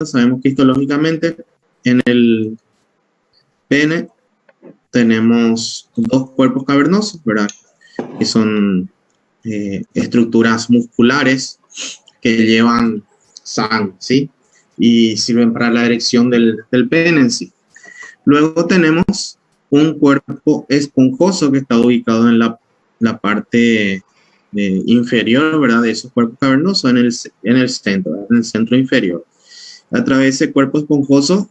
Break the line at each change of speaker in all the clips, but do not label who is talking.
sabemos que histológicamente en el pene tenemos dos cuerpos cavernosos, ¿verdad? Que son estructuras musculares que llevan sangre, ¿sí? Y sirven para la erección del pene en sí. Luego tenemos un cuerpo esponjoso que está ubicado en la parte inferior, ¿verdad? De esos cuerpos cavernosos en el centro, ¿verdad? En el centro inferior. A través de ese cuerpo esponjoso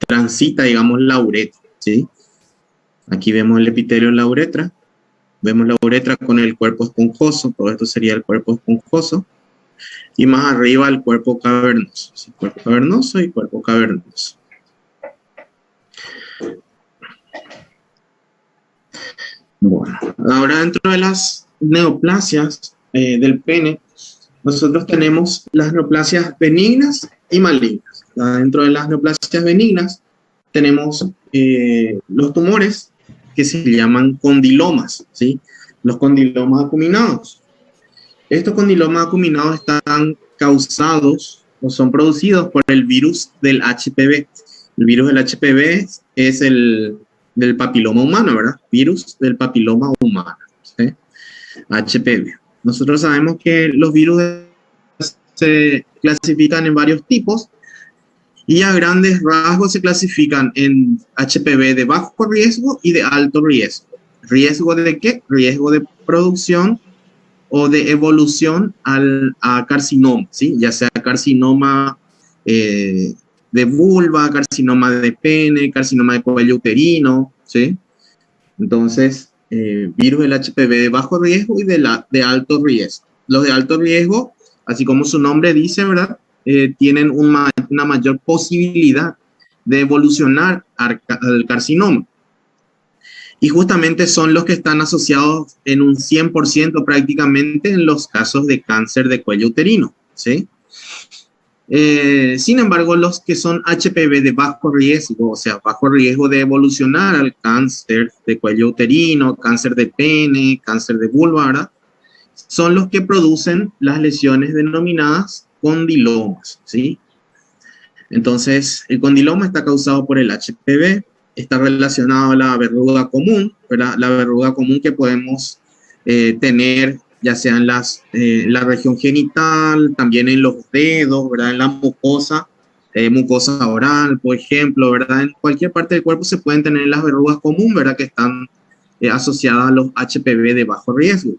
transita, digamos, la uretra, ¿sí? Aquí vemos el epitelio en la uretra. Vemos la uretra con el cuerpo esponjoso. Todo esto sería el cuerpo esponjoso. Y más arriba el cuerpo cavernoso. ¿Sí? Cuerpo cavernoso y cuerpo cavernoso. Bueno, ahora dentro de las neoplasias del pene, nosotros tenemos las neoplasias benignas y malignas. Dentro de las neoplasias benignas tenemos los tumores que se llaman condilomas, ¿sí? Los condilomas acuminados. Estos condilomas acuminados están causados o son producidos por el virus del HPV. El virus del HPV es el del papiloma humano, ¿verdad? Virus del papiloma humano, ¿sí? HPV. Nosotros sabemos que los virus se clasifican en varios tipos y a grandes rasgos se clasifican en HPV de bajo riesgo y de alto riesgo. ¿Riesgo de qué? Riesgo de producción o de evolución a carcinoma, ¿sí? Ya sea carcinoma de vulva, carcinoma de pene, carcinoma de cuello uterino, ¿sí? Entonces, virus del HPV de bajo riesgo y de alto riesgo. Los de alto riesgo, así como su nombre dice, ¿verdad? Tienen una mayor posibilidad de evolucionar al carcinoma. Y justamente son los que están asociados en un 100% prácticamente en los casos de cáncer de cuello uterino, ¿sí? Sin embargo, los que son HPV de bajo riesgo, o sea, bajo riesgo de evolucionar al cáncer de cuello uterino, cáncer de pene, cáncer de vulva, ¿verdad? Son los que producen las lesiones denominadas condilomas, ¿sí? Entonces, el condiloma está causado por el HPV, está relacionado a la verruga común, ¿verdad? La verruga común que podemos tener ya sea en la región genital, también en los dedos, ¿verdad? En la mucosa, mucosa oral, por ejemplo, ¿verdad? En cualquier parte del cuerpo se pueden tener las verrugas comunes, ¿verdad? Que están asociadas a los HPV de bajo riesgo.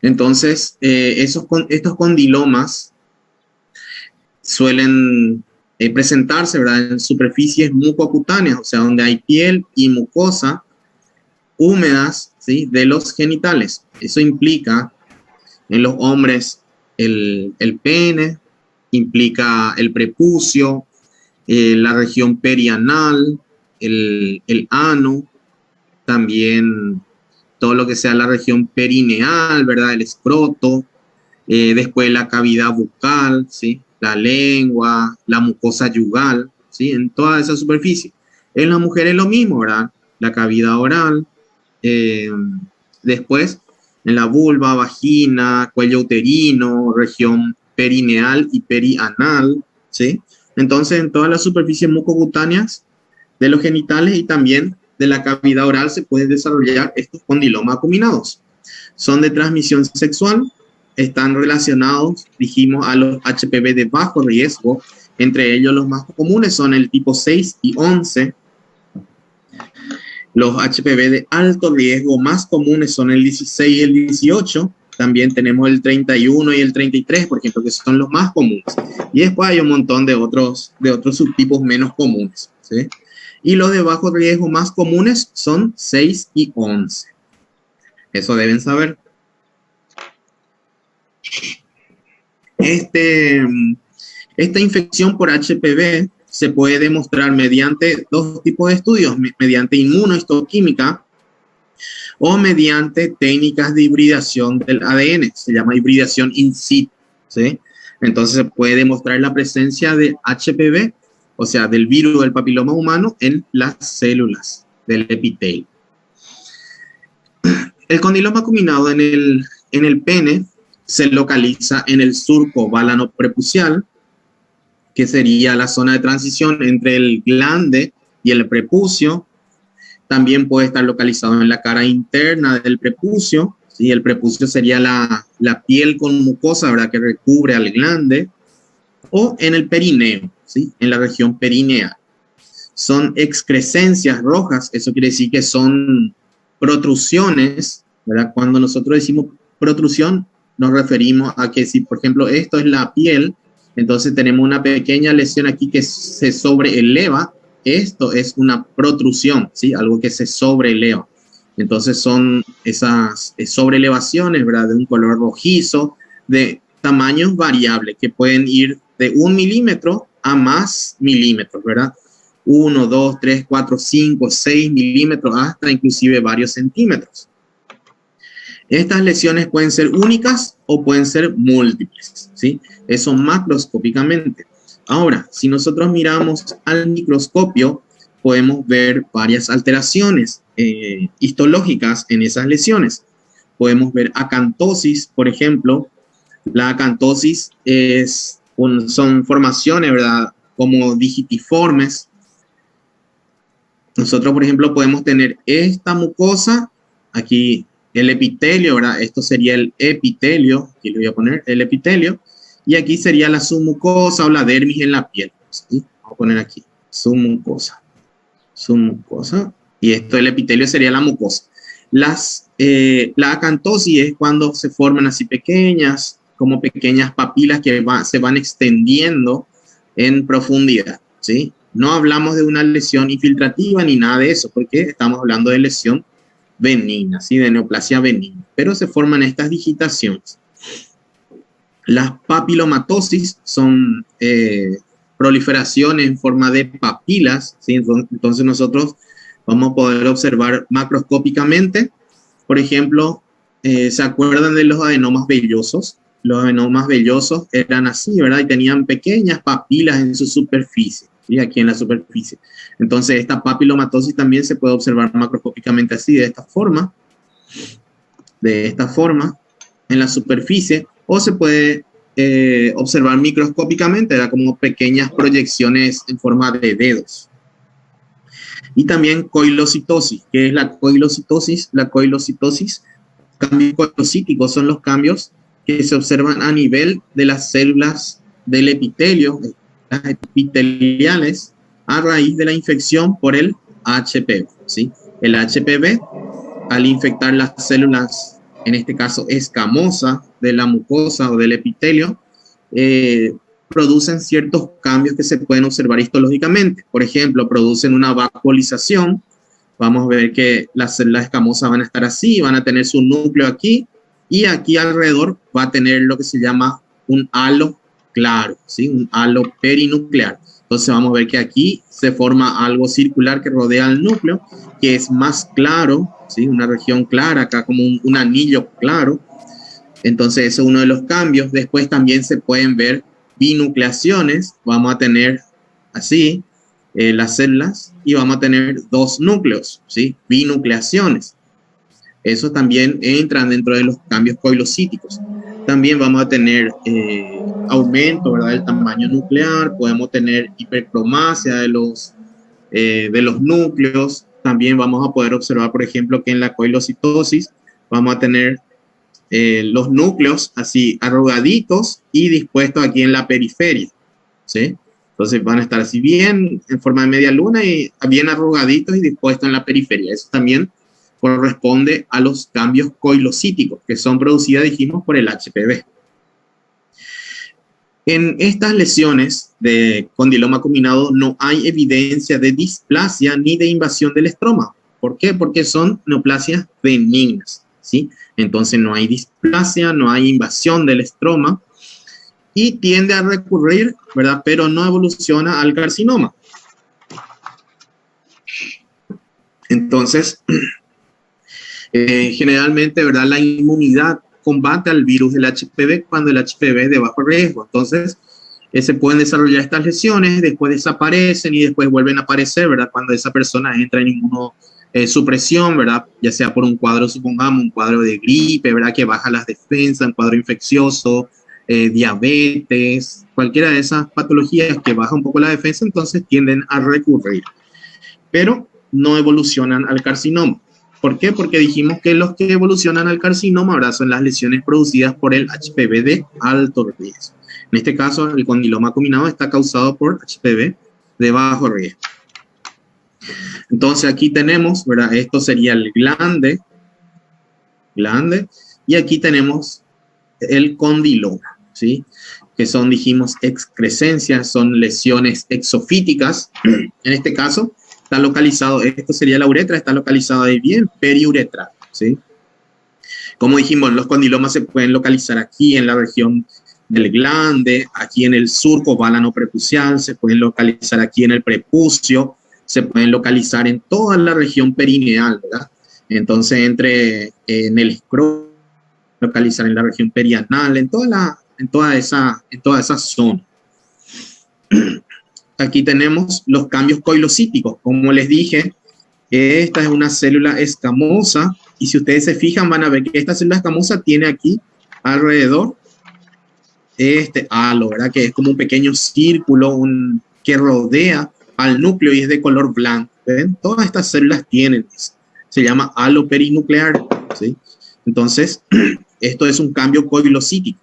Entonces, estos condilomas suelen presentarse, ¿verdad? En superficies mucocutáneas, o sea, donde hay piel y mucosa húmedas, ¿sí? De los genitales. Eso implica en los hombres el pene, implica el prepucio, la región perianal, el ano, también todo lo que sea la región perineal, ¿verdad? El escroto, después la cavidad bucal, ¿sí? La lengua, la mucosa yugal, ¿sí? En toda esa superficie. En las mujeres lo mismo, ¿verdad? La cavidad oral, después en la vulva, vagina, cuello uterino, región perineal y perianal, ¿sí? Entonces, en todas las superficies mucocutáneas de los genitales y también de la cavidad oral se pueden desarrollar estos condilomas acuminados. Son de transmisión sexual, están relacionados, dijimos, a los HPV de bajo riesgo. Entre ellos los más comunes son el tipo 6 y 11. Los HPV de alto riesgo más comunes son el 16 y el 18. También tenemos el 31 y el 33, por ejemplo, que son los más comunes. Y después hay un montón de otros subtipos menos comunes, ¿sí? Y los de bajo riesgo más comunes son 6 y 11. Eso deben saber. Esta infección por HPV se puede demostrar mediante dos tipos de estudios, mediante inmunohistoquímica o mediante técnicas de hibridación del ADN, se llama hibridación in situ, ¿sí? Entonces se puede demostrar la presencia de HPV, o sea, del virus del papiloma humano en las células del epitelio. El condiloma acuminado en el pene se localiza en el surco válano-prepucial, que sería la zona de transición entre el glande y el prepucio. También puede estar localizado en la cara interna del prepucio, ¿sí? El prepucio sería la piel con mucosa, ¿verdad?, que recubre al glande, o en el perineo, ¿sí?, en la región perineal. Son excrescencias rojas, eso quiere decir que son protrusiones, ¿verdad? Cuando nosotros decimos protrusión, nos referimos a que si, por ejemplo, esto es la piel, entonces tenemos una pequeña lesión aquí que se sobreeleva. Esto es una protrusión, ¿sí? Algo que se sobreeleva. Entonces son esas sobreelevaciones, ¿verdad?, de un color rojizo, de tamaños variables, que pueden ir de 1 milímetro a más milímetros, ¿verdad? 1, 2, 3, 4, 5, 6 milímetros, hasta inclusive varios centímetros. Estas lesiones pueden ser únicas o pueden ser múltiples, ¿sí? Eso macroscópicamente. Ahora, si nosotros miramos al microscopio, podemos ver varias alteraciones histológicas en esas lesiones. Podemos ver acantosis, por ejemplo. La acantosis son formaciones, ¿verdad?, como digitiformes. Nosotros, por ejemplo, podemos tener esta mucosa, aquí el epitelio, ¿verdad? Esto sería el epitelio, aquí le voy a poner el epitelio, y aquí sería la submucosa o la dermis en la piel, ¿sí? Vamos a poner aquí, submucosa, y esto, el epitelio, sería la mucosa. La acantosis es cuando se forman así pequeñas, como pequeñas papilas que se van extendiendo en profundidad, ¿sí? No hablamos de una lesión infiltrativa ni nada de eso, porque estamos hablando de lesión benigna, ¿sí?, de neoplasia benigna, pero se forman estas digitaciones. Las papilomatosis son proliferaciones en forma de papilas, ¿sí? Entonces nosotros vamos a poder observar macroscópicamente, por ejemplo, ¿se acuerdan de los adenomas vellosos? Los adenomas vellosos eran así, ¿verdad? Y tenían pequeñas papilas en su superficie, ¿sí?, aquí en la superficie. Entonces, esta papilomatosis también se puede observar macroscópicamente así, de esta forma, en la superficie, o se puede observar microscópicamente, ¿verdad?, como pequeñas proyecciones en forma de dedos. Y también coilocitosis. ¿Qué es la coilocitosis? La coilocitosis, cambios coilocíticos, son los cambios que se observan a nivel de las células del epitelio, las epiteliales, a raíz de la infección por el HPV, ¿sí? El HPV, al infectar las células, en este caso escamosas, de la mucosa o del epitelio, producen ciertos cambios que se pueden observar histológicamente. Por ejemplo, producen una vacuolización. Vamos a ver que las células escamosas van a estar así, van a tener su núcleo aquí, y aquí alrededor va a tener lo que se llama un halo claro, ¿sí?, un halo perinuclear. Entonces vamos a ver que aquí se forma algo circular que rodea el núcleo, que es más claro, ¿sí?, una región clara, acá como un anillo claro. Entonces eso es uno de los cambios. Después también se pueden ver binucleaciones. Vamos a tener así las células y vamos a tener dos núcleos, ¿sí?, binucleaciones. Eso también entran dentro de los cambios coilocíticos. También vamos a tener aumento, ¿verdad?, del tamaño nuclear. Podemos tener hipercromasia de los núcleos. También vamos a poder observar, por ejemplo, que en la coilocitosis vamos a tener los núcleos así arrugaditos y dispuestos aquí en la periferia, ¿sí? Entonces van a estar así bien en forma de media luna y bien arrugaditos y dispuestos en la periferia. Eso también corresponde a los cambios coilocíticos que son producidos, dijimos, por el HPV. En estas lesiones de condiloma combinado no hay evidencia de displasia ni de invasión del estroma. ¿Por qué? Porque son neoplasias benignas, ¿sí? Entonces no hay displasia, no hay invasión del estroma y tiende a recurrir, ¿verdad?, pero no evoluciona al carcinoma. Entonces, generalmente, ¿verdad?, la inmunidad combate al virus del HPV cuando el HPV es de bajo riesgo. Entonces, se pueden desarrollar estas lesiones, después desaparecen y después vuelven a aparecer, ¿verdad?, cuando esa persona entra en supresión, ¿verdad? Ya sea por un cuadro, supongamos, un cuadro de gripe, ¿verdad? Que baja las defensas, un cuadro infeccioso, diabetes, cualquiera de esas patologías que baja un poco la defensa, entonces tienden a recurrir, pero no evolucionan al carcinoma. ¿Por qué? Porque dijimos que los que evolucionan al carcinoma ahora son las lesiones producidas por el HPV de alto riesgo. En este caso, el condiloma combinado está causado por HPV de bajo riesgo. Entonces aquí tenemos, ¿verdad? Esto sería el glande, y aquí tenemos el condiloma, ¿sí? Que son, dijimos, excrescencias, son lesiones exofíticas. En este caso, está localizado, esto sería la uretra, está localizado ahí bien periuretral, ¿sí? Como dijimos, los condilomas se pueden localizar aquí en la región del glande, aquí en el surco válano prepucial, se pueden localizar aquí en el prepucio, se pueden localizar en toda la región perineal, ¿verdad? Entonces, en el escroto, localizar en la región perianal, en toda esa zona. Aquí tenemos los cambios coilocíticos. Como les dije, esta es una célula escamosa, y si ustedes se fijan van a ver que esta célula escamosa tiene aquí alrededor este halo, ¿verdad? Que es como un pequeño círculo que rodea al núcleo y es de color blanco. ¿Ven? Todas estas células tienen eso. Se llama halo perinuclear, ¿sí? Entonces, esto es un cambio coilocítico.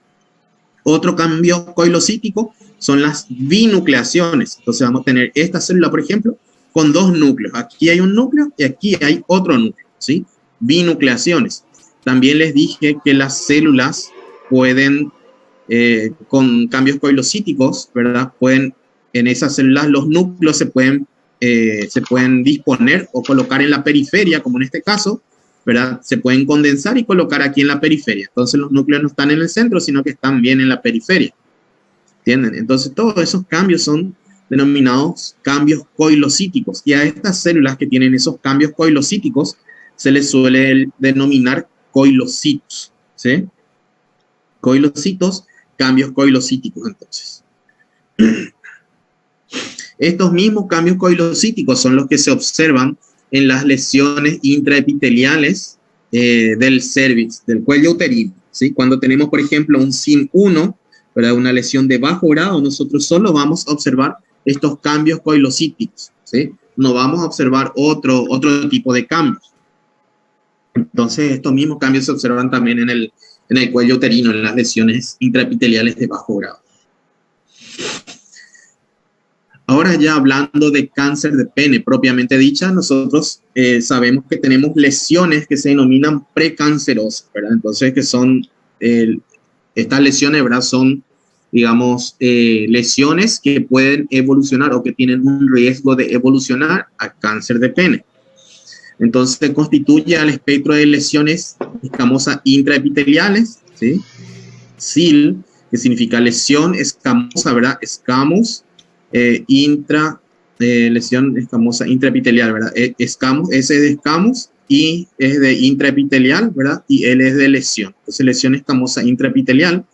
Otro cambio coilocítico son las binucleaciones. Entonces vamos a tener esta célula, por ejemplo, con dos núcleos. Aquí hay un núcleo y aquí hay otro núcleo, ¿sí? Binucleaciones. También les dije que las células pueden, con cambios coilocíticos, ¿verdad? En esas células los núcleos se pueden disponer o colocar en la periferia, como en este caso, ¿verdad? Se pueden condensar y colocar aquí en la periferia. Entonces los núcleos no están en el centro, sino que están bien en la periferia. ¿Entienden? Entonces todos esos cambios son denominados cambios coilocíticos. Y a estas células que tienen esos cambios coilocíticos se les suele denominar coilocitos, ¿sí? Coilocitos, cambios coilocíticos, entonces. Estos mismos cambios coilocíticos son los que se observan en las lesiones intraepiteliales del cervix, del cuello uterino, ¿sí? Cuando tenemos, por ejemplo, un SIN1, ¿verdad? Una lesión de bajo grado, nosotros solo vamos a observar estos cambios coilocíticos, ¿sí? No vamos a observar otro tipo de cambios. Entonces, estos mismos cambios se observan también en el cuello uterino, en las lesiones intraepiteliales de bajo grado. Ahora ya hablando de cáncer de pene propiamente dicha, nosotros sabemos que tenemos lesiones que se denominan precancerosas, ¿verdad? Entonces, que son, estas lesiones, ¿verdad? Son, digamos, lesiones que pueden evolucionar o que tienen un riesgo de evolucionar a cáncer de pene. Entonces, constituye al espectro de lesiones escamosas intraepiteliales, ¿sí? SIL, que significa lesión escamosa, ¿verdad? Escamus. Lesión escamosa intraepitelial, ¿verdad? Escamus, S es de escamus, I es de intraepitelial, ¿verdad? Y L es de lesión. Entonces, lesión escamosa intraepitelial,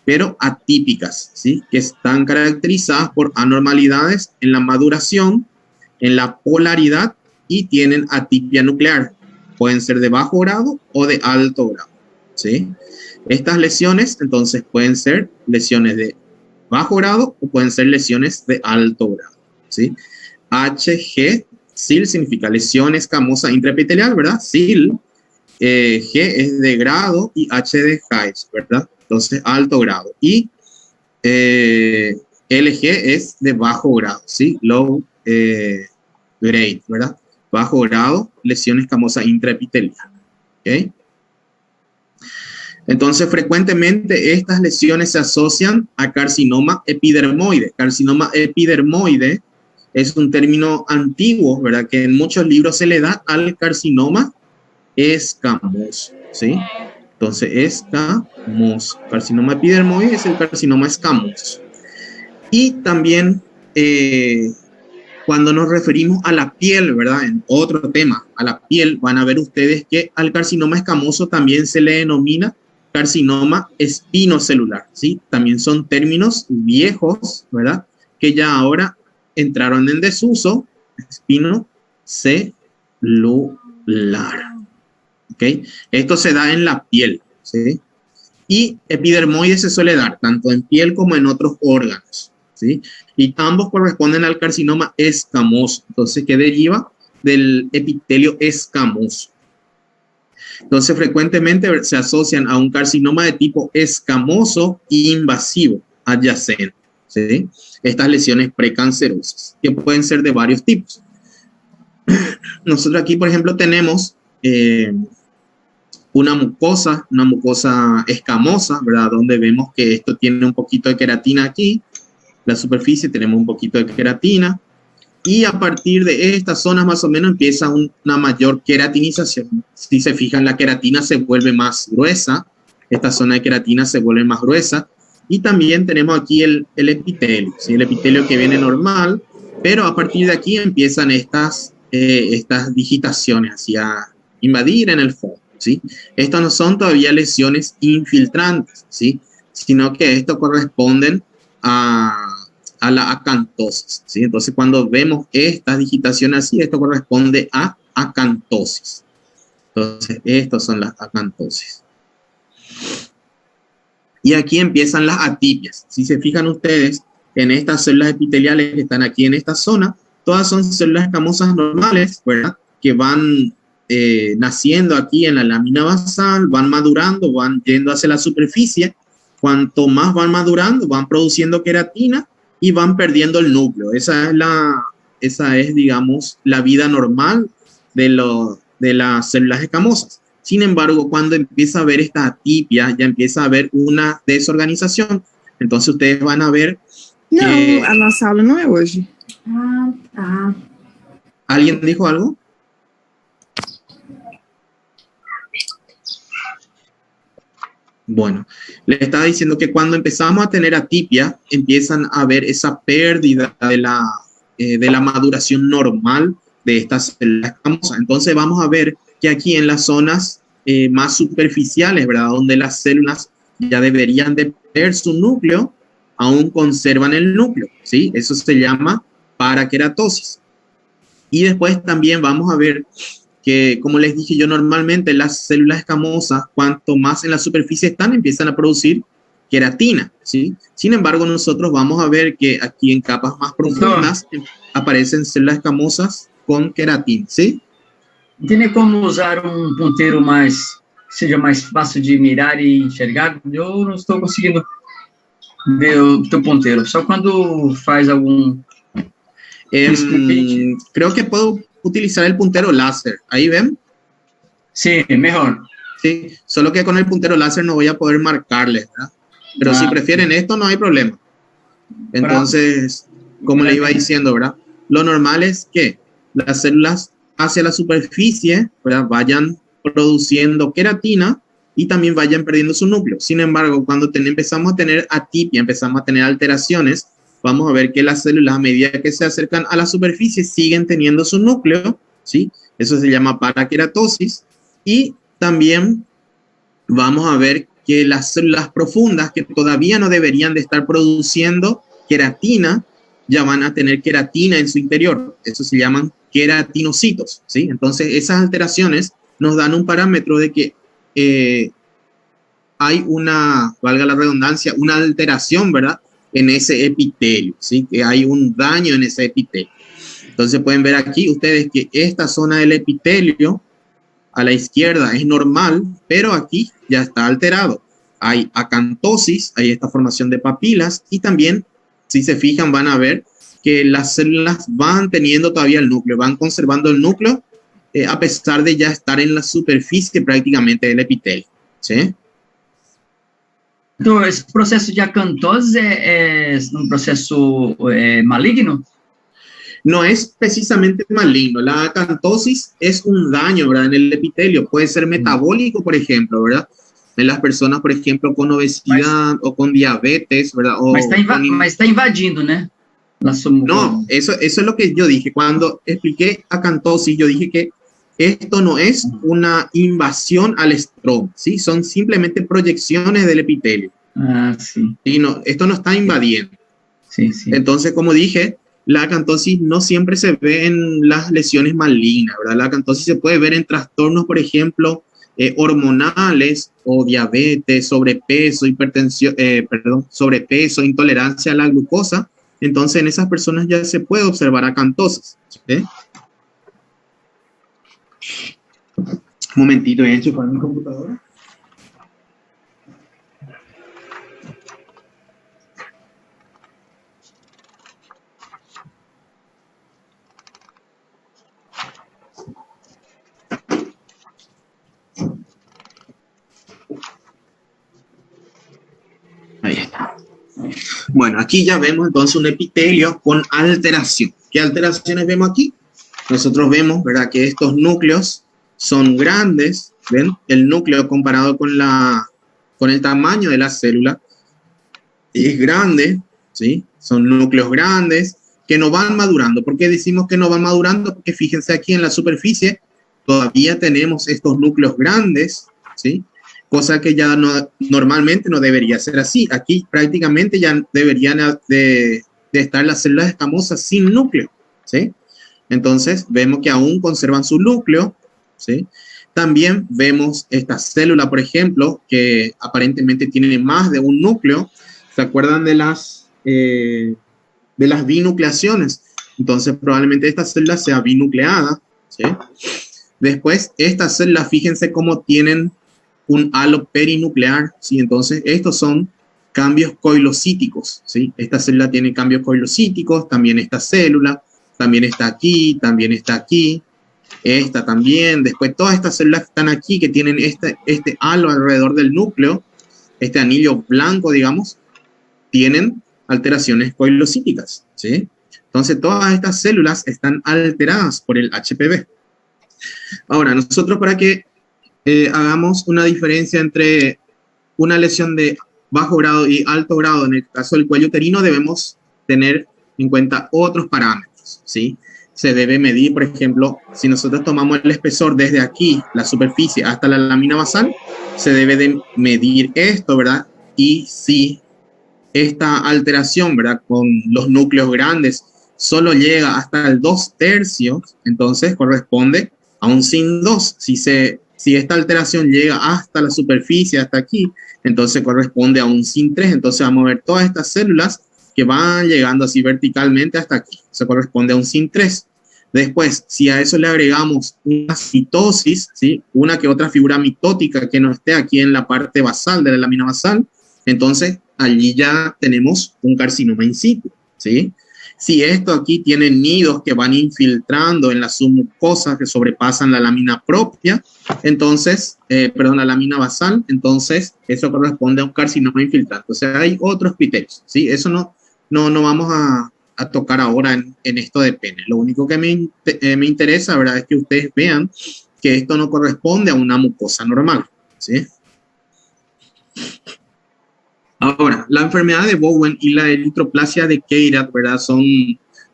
pero atípicas, ¿sí? Que están caracterizadas por anormalidades en la maduración, en la polaridad y tienen atipia nuclear. Pueden ser de bajo grado o de alto grado, ¿sí? Estas lesiones, entonces, pueden ser lesiones de bajo grado o pueden ser lesiones de alto grado, ¿sí? HG, SIL significa lesión escamosa intraepitelial, ¿verdad? SIL, G es de grado y H de Height, ¿verdad? Entonces, alto grado. Y LG es de bajo grado, ¿sí? Low grade, ¿verdad? Bajo grado, lesión escamosa intraepitelial, ¿ok? Entonces, frecuentemente estas lesiones se asocian a carcinoma epidermoide. Carcinoma epidermoide es un término antiguo, ¿verdad? Que en muchos libros se le da al carcinoma escamoso, ¿sí? Entonces, escamoso. Carcinoma epidermoide es el carcinoma escamoso. Y también, cuando nos referimos a la piel, ¿verdad? En otro tema, a la piel, van a ver ustedes que al carcinoma escamoso también se le denomina carcinoma espinocelular, ¿sí? También son términos viejos, ¿verdad? Que ya ahora entraron en desuso, espinocelular, ¿Ok? Esto se da en la piel, ¿sí? Y epidermoide se suele dar tanto en piel como en otros órganos, ¿sí? Y ambos corresponden al carcinoma escamoso, entonces, que deriva del epitelio escamoso. Entonces, frecuentemente se asocian a un carcinoma de tipo escamoso e invasivo adyacente, ¿sí? Estas lesiones precancerosas, que pueden ser de varios tipos. Nosotros aquí, por ejemplo, tenemos una mucosa escamosa, ¿verdad? Donde vemos que esto tiene un poquito de queratina aquí. La superficie tenemos un poquito de queratina. Y a partir de estas zonas más o menos empieza una mayor queratinización. Si se fijan, la queratina se vuelve más gruesa. Esta zona de queratina se vuelve más gruesa. Y también tenemos aquí el epitelio, ¿sí? El epitelio que viene normal, pero a partir de aquí empiezan estas digitaciones hacia invadir en el fondo, ¿sí? Estas no son todavía lesiones infiltrantes, ¿sí? Sino que esto corresponden a la acantosis, ¿sí? Entonces, cuando vemos estas digitaciones así, esto corresponde a acantosis. Entonces, estas son las acantosis. Y aquí empiezan las atipias. Si se fijan ustedes en estas células epiteliales que están aquí en esta zona, todas son células escamosas normales, ¿verdad? Que van naciendo aquí en la lámina basal, van madurando, van yendo hacia la superficie. Cuanto más van madurando, van produciendo queratina y van perdiendo el núcleo. Esa es, digamos, la vida normal de las células escamosas. Sin embargo, cuando empieza a haber esta atipia, ya empieza a haber una desorganización. Entonces ustedes van a ver que...
No, a nossa aula não é hoje.
¿Alguien dijo algo? Bueno, le estaba diciendo que cuando empezamos a tener atipia, empiezan a haber esa pérdida de la maduración normal de estas células escamosas. Entonces vamos a ver que aquí en las zonas más superficiales, ¿verdad? Donde las células ya deberían de perder su núcleo, aún conservan el núcleo, ¿sí? Eso se llama paraqueratosis. Y después también vamos a ver que, como les dije yo, normalmente las células escamosas, cuanto más en la superficie están, empiezan a producir queratina, ¿sí? Sin embargo, nosotros vamos a ver que aquí en capas más profundas aparecen células escamosas con queratina, ¿sí?
Tem como usar ponteiro que seja mais fácil de mirar e enxergar? Eu não estou conseguindo ver o teu ponteiro, só quando faz algum...
creo que puedo utilizar el puntero láser. ¿Ahí ven?
Sí, mejor.
Sí, solo que con el puntero láser no voy a poder marcarles, ¿verdad? Pero si prefieren esto, no hay problema. Entonces, como le iba diciendo, ¿verdad? Lo normal es que las células hacia la superficie, ¿verdad? Vayan produciendo queratina y también vayan perdiendo su núcleo. Sin embargo, cuando empezamos a tener atipia, empezamos a tener alteraciones, vamos a ver que las células, a medida que se acercan a la superficie, siguen teniendo su núcleo, ¿sí? Eso se llama paraqueratosis. Y también vamos a ver que las células profundas, que todavía no deberían de estar produciendo queratina, ya van a tener queratina en su interior. Eso se llaman queratinocitos, ¿sí? Entonces, esas alteraciones nos dan un parámetro de que hay una, valga la redundancia, una alteración, ¿verdad?, en ese epitelio, ¿sí? Que hay un daño en ese epitelio. Entonces pueden ver aquí ustedes que esta zona del epitelio a la izquierda es normal, pero aquí ya está alterado. Hay acantosis, hay esta formación de papilas y también, si se fijan, van a ver que las células van teniendo todavía el núcleo, van conservando el núcleo a pesar de ya estar en la superficie prácticamente del epitelio, ¿sí?
Então, esse processo de acantose é um processo maligno?
No es precisamente maligno. La acantosis es un daño, ¿verdad?, en el epitelio. Puede ser metabólico, por ejemplo, ¿verdad? En las personas, por ejemplo, con obesidad o con diabetes, ¿verdad?
Mas está invadindo, ¿no?
No, eso es lo que yo dije. Cuando expliqué acantosis, yo dije que esto no es una invasión al estroma, ¿sí? Son simplemente proyecciones del epitelio.
Ah, sí.
Y no, esto no está invadiendo.
Sí, sí.
Entonces, como dije, la acantosis no siempre se ve en las lesiones malignas, ¿verdad? La acantosis se puede ver en trastornos, por ejemplo, hormonales o diabetes, sobrepeso, hipertensión, sobrepeso, intolerancia a la glucosa. Entonces, en esas personas ya se puede observar acantosis. ¿Sí? Un momentito, voy a enchufar mi computadora. Ahí está. Bueno, aquí ya vemos entonces un epitelio con alteración. ¿Qué alteraciones vemos aquí? Nosotros vemos, ¿verdad?, que estos núcleos son grandes, ¿ven? El núcleo comparado con el tamaño de la célula es grande, ¿sí? Son núcleos grandes que no van madurando. ¿Por qué decimos que no van madurando? Porque fíjense aquí en la superficie todavía tenemos estos núcleos grandes, ¿sí? Cosa que ya normalmente no debería ser así. Aquí prácticamente ya deberían de estar las células escamosas sin núcleo, ¿sí? Entonces vemos que aún conservan su núcleo, ¿sí? También vemos esta célula, por ejemplo, que aparentemente tiene más de un núcleo. ¿Se acuerdan de las binucleaciones? Entonces probablemente esta célula sea binucleada, ¿sí? Después, estas células, fíjense cómo tienen un halo perinuclear, ¿sí? Entonces, estos son cambios coilocíticos, ¿sí? Esta célula tiene cambios coilocíticos, también esta célula, también está aquí, también está aquí, esta también. Después, todas estas células que están aquí, que tienen este halo alrededor del núcleo, este anillo blanco, digamos, tienen alteraciones coilocíticas, ¿sí? Entonces, todas estas células están alteradas por el HPV. Ahora, nosotros para que hagamos una diferencia entre una lesión de bajo grado y alto grado, en el caso del cuello uterino, debemos tener en cuenta otros parámetros, ¿sí? Se debe medir, por ejemplo, si nosotros tomamos el espesor desde aquí, la superficie, hasta la lámina basal, se debe de medir esto, ¿verdad? Y si esta alteración, ¿verdad?, con los núcleos grandes solo llega hasta el 2/3, entonces corresponde a un SIN2. Si esta alteración llega hasta la superficie, hasta aquí, entonces corresponde a un SIN3. Entonces vamos a ver todas estas células que van llegando así verticalmente hasta aquí. Eso corresponde a un SIN3. Después, si a eso le agregamos una citosis, ¿sí?, una que otra figura mitótica que no esté aquí en la parte basal de la lámina basal, entonces allí ya tenemos un carcinoma in situ, ¿sí? Si esto aquí tiene nidos que van infiltrando en las submucosas que sobrepasan la lámina propia, entonces, la lámina basal, entonces eso corresponde a un carcinoma infiltrante. O sea, hay otros criterios, ¿sí? Eso no vamos a tocar ahora en esto de pene. Lo único que me interesa, ¿verdad?, es que ustedes vean que esto no corresponde a una mucosa normal, ¿sí? Ahora, la enfermedad de Bowen y la eritroplasia de Kheirat, ¿verdad?, son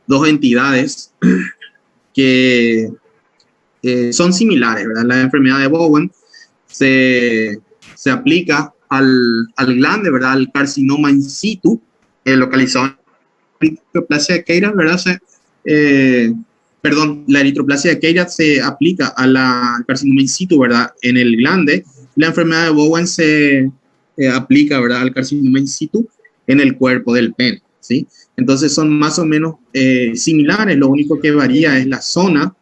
dos entidades que son similares, ¿verdad? La enfermedad de Bowen se aplica al glande, ¿verdad?, al carcinoma in situ, localizado en la eritroplasia de Kheirat, ¿verdad? La eritroplasia de Kheirat se aplica al carcinoma in situ, ¿verdad?, en el glande. La enfermedad de Bowen se aplica, ¿verdad?, al carcinoma in situ en el cuerpo del pene, ¿sí? Entonces son más o menos similares, lo único que varía es la zona,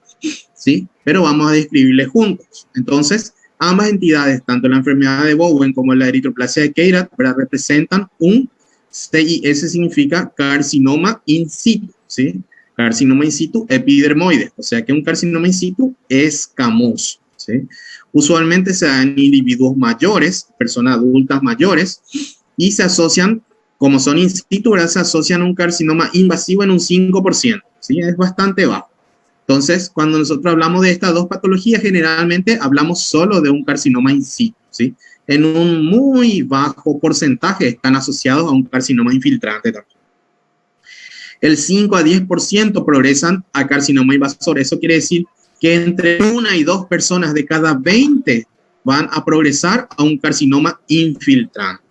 ¿sí? Pero vamos a describirles juntos. Entonces, ambas entidades, tanto la enfermedad de Bowen como la eritroplasia de Kheirat, ¿verdad?, representan un CIS, significa carcinoma in situ, ¿sí? Carcinoma in situ epidermoide, o sea que un carcinoma in situ escamoso, ¿sí? Usualmente se dan en individuos mayores, personas adultas mayores, y se asocian, como son in situ, ¿verdad?, se asocian a un carcinoma invasivo en un 5%, ¿sí? Es bastante bajo. Entonces, cuando nosotros hablamos de estas dos patologías, generalmente hablamos solo de un carcinoma in situ, ¿sí? En un muy bajo porcentaje están asociados a un carcinoma infiltrante también. El 5 a 10% progresan a carcinoma invasor. Eso quiere decir que entre 1 y 2 personas de cada 20 van a progresar a un carcinoma infiltrante,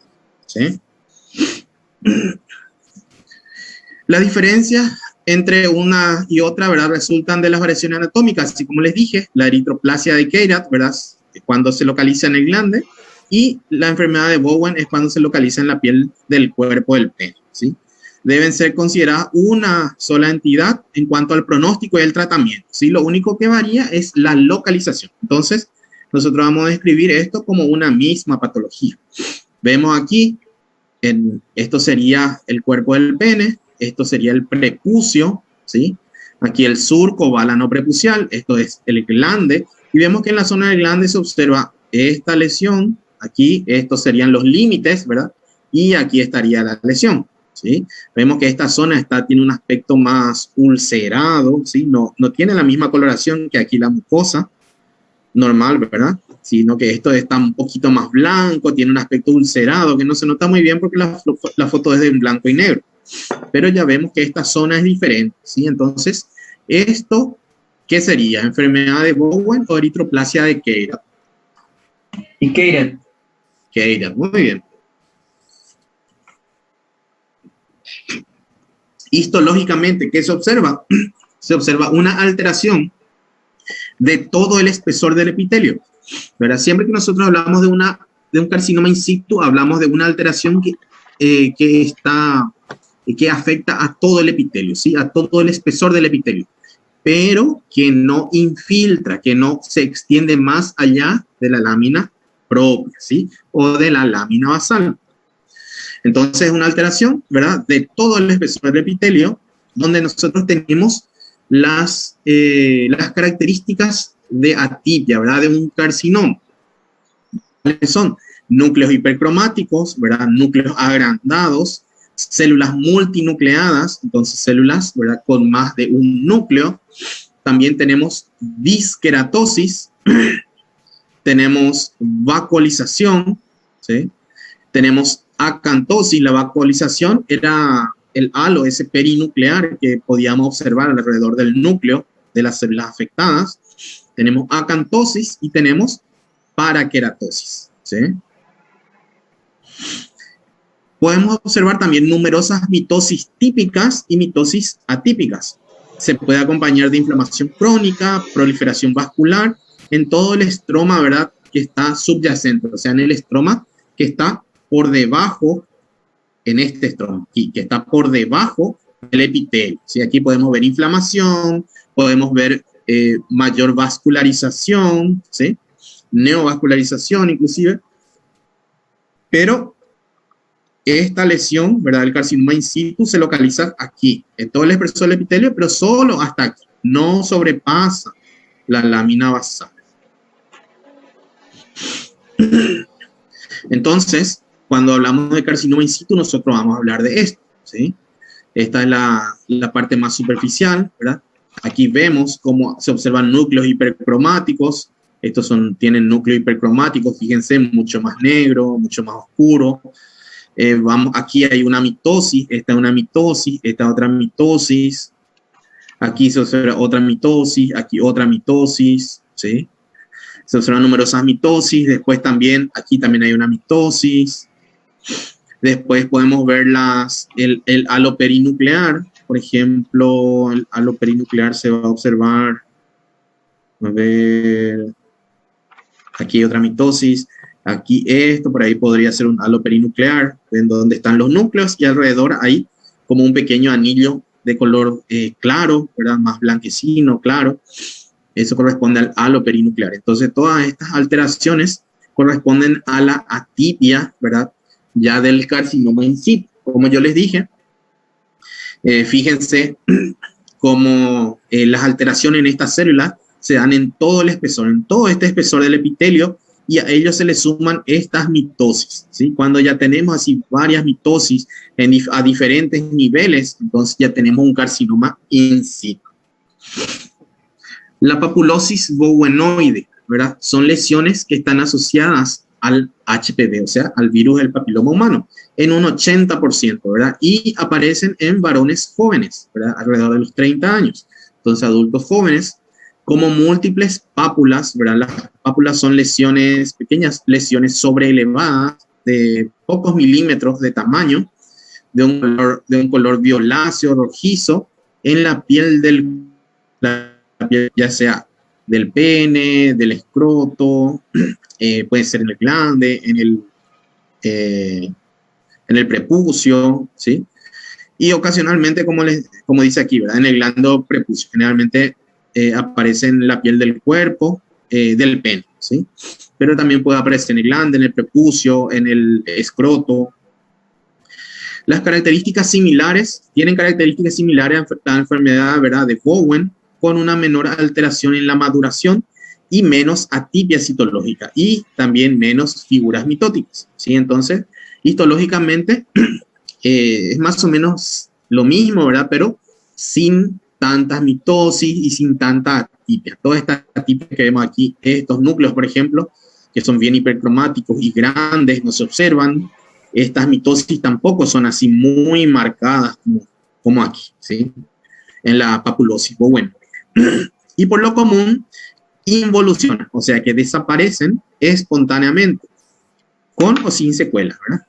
¿sí? La diferencia entre una y otra, ¿verdad? Resultan de las variaciones anatómicas, así como les dije, la eritroplasia de Keirat, ¿verdad? Es cuando se localiza en el glande, y la enfermedad de Bowen es cuando se localiza en la piel del cuerpo del pene, ¿sí? Deben ser consideradas una sola entidad en cuanto al pronóstico y el tratamiento, ¿sí? Lo único que varía es la localización. Entonces, nosotros vamos a describir esto como una misma patología. Vemos aquí, esto sería el cuerpo del pene, esto sería el prepucio, ¿sí? Aquí el surco válano prepucial, esto es el glande, y vemos que en la zona del glande se observa esta lesión, aquí estos serían los límites, ¿verdad? Y aquí estaría la lesión, ¿sí? Vemos que esta zona tiene un aspecto más ulcerado, ¿sí? No tiene la misma coloración que aquí la mucosa normal, ¿verdad? Sino que esto está un poquito más blanco, tiene un aspecto ulcerado, que no se nota muy bien porque la foto es de blanco y negro. Pero ya vemos que esta zona es diferente, ¿sí? Entonces, ¿esto qué sería? ¿Enfermedad de Bowen o eritroplasia de Keirat?
Y Keirat.
Keirat, muy bien. Histológicamente, ¿qué se observa? Se observa una alteración de todo el espesor del epitelio, ¿verdad? Siempre que nosotros hablamos de un carcinoma in situ, hablamos de una alteración que afecta a todo el epitelio, ¿sí? A todo el espesor del epitelio, pero que no infiltra, que no se extiende más allá de la lámina propia, ¿sí? O de la lámina basal. Entonces, una alteración, ¿verdad? De todo el espesor del epitelio, donde nosotros tenemos las características de atipia, ¿verdad? De un carcinoma. ¿Cuáles son? Núcleos hipercromáticos, ¿verdad? Núcleos agrandados, células multinucleadas, entonces células, ¿verdad? Con más de un núcleo. También tenemos disqueratosis, tenemos vacuolización, ¿sí? Tenemos acantosis. La vacuolización era el halo, ese perinuclear que podíamos observar alrededor del núcleo de las células afectadas. Tenemos acantosis y tenemos paraqueratosis, ¿sí? Podemos observar también numerosas mitosis típicas y mitosis atípicas. Se puede acompañar de inflamación crónica, proliferación vascular, en todo el estroma, ¿verdad? Que está subyacente, o sea, en el estroma que está por debajo, en este estroma, y que está por debajo del epitelio, ¿sí? Aquí podemos ver inflamación, podemos ver mayor vascularización, ¿sí? Neovascularización inclusive, pero esta lesión, ¿verdad? El carcinoma in situ se localiza aquí, en todo el espesor del epitelio, pero solo hasta aquí, no sobrepasa la lámina basal. Entonces, cuando hablamos de carcinoma in situ, nosotros vamos a hablar de esto, ¿sí? Esta es la parte más superficial, ¿verdad? Aquí vemos cómo se observan núcleos hipercromáticos. Estos tienen núcleos hipercromáticos, fíjense, mucho más negro, mucho más oscuro. Aquí hay una mitosis, esta es una mitosis, esta otra mitosis. Aquí se observa otra mitosis, aquí otra mitosis, ¿sí? Se observan numerosas mitosis. Después también, aquí también hay una mitosis. Después podemos ver el halo perinuclear. Por ejemplo, el halo perinuclear se va a observar. A ver. Aquí otra mitosis. Aquí esto, por ahí podría ser un halo perinuclear, en donde están los núcleos y alrededor hay como un pequeño anillo de color claro, ¿verdad? Más blanquecino, claro. Eso corresponde al halo perinuclear. Entonces, todas estas alteraciones corresponden a la atipia, ¿verdad? Ya del carcinoma in situ. Como yo les dije, fíjense cómo las alteraciones en estas células se dan en todo el espesor, en todo este espesor del epitelio, y a ellos se les suman estas mitosis, ¿sí? Cuando ya tenemos así varias mitosis a diferentes niveles, entonces ya tenemos un carcinoma in situ. La papulosis bowenoide, ¿verdad? Son lesiones que están asociadas al HPV, o sea, al virus del papiloma humano, en un 80%, ¿verdad? Y aparecen en varones jóvenes, ¿verdad? Alrededor de los 30 años. Entonces, adultos jóvenes, como múltiples pápulas, ¿verdad? Las pápulas son lesiones, pequeñas lesiones sobreelevadas de pocos milímetros de tamaño, de un color violáceo, rojizo, en la piel ya sea del pene, del escroto, puede ser en el glande, en el prepucio, ¿sí? Y ocasionalmente, como dice aquí, ¿verdad? En el glando prepucio. Generalmente aparece en la piel del cuerpo, del pene, ¿sí? Pero también puede aparecer en el glande, en el prepucio, en el escroto. Las características similares, tienen características similares a la enfermedad, ¿verdad?, de Bowen, con una menor alteración en la maduración y menos atipia citológica y también menos figuras mitóticas, ¿sí? Entonces, histológicamente es más o menos lo mismo, ¿verdad?, pero sin tantas mitosis y sin tanta atipia. Todas estas atipias que vemos aquí, estos núcleos, por ejemplo, que son bien hipercromáticos y grandes, no se observan. Estas mitosis tampoco son así muy marcadas como aquí, ¿sí? En la papulosis Bowen. Y por lo común, involucionan, o sea que desaparecen espontáneamente, con o sin secuelas, ¿verdad?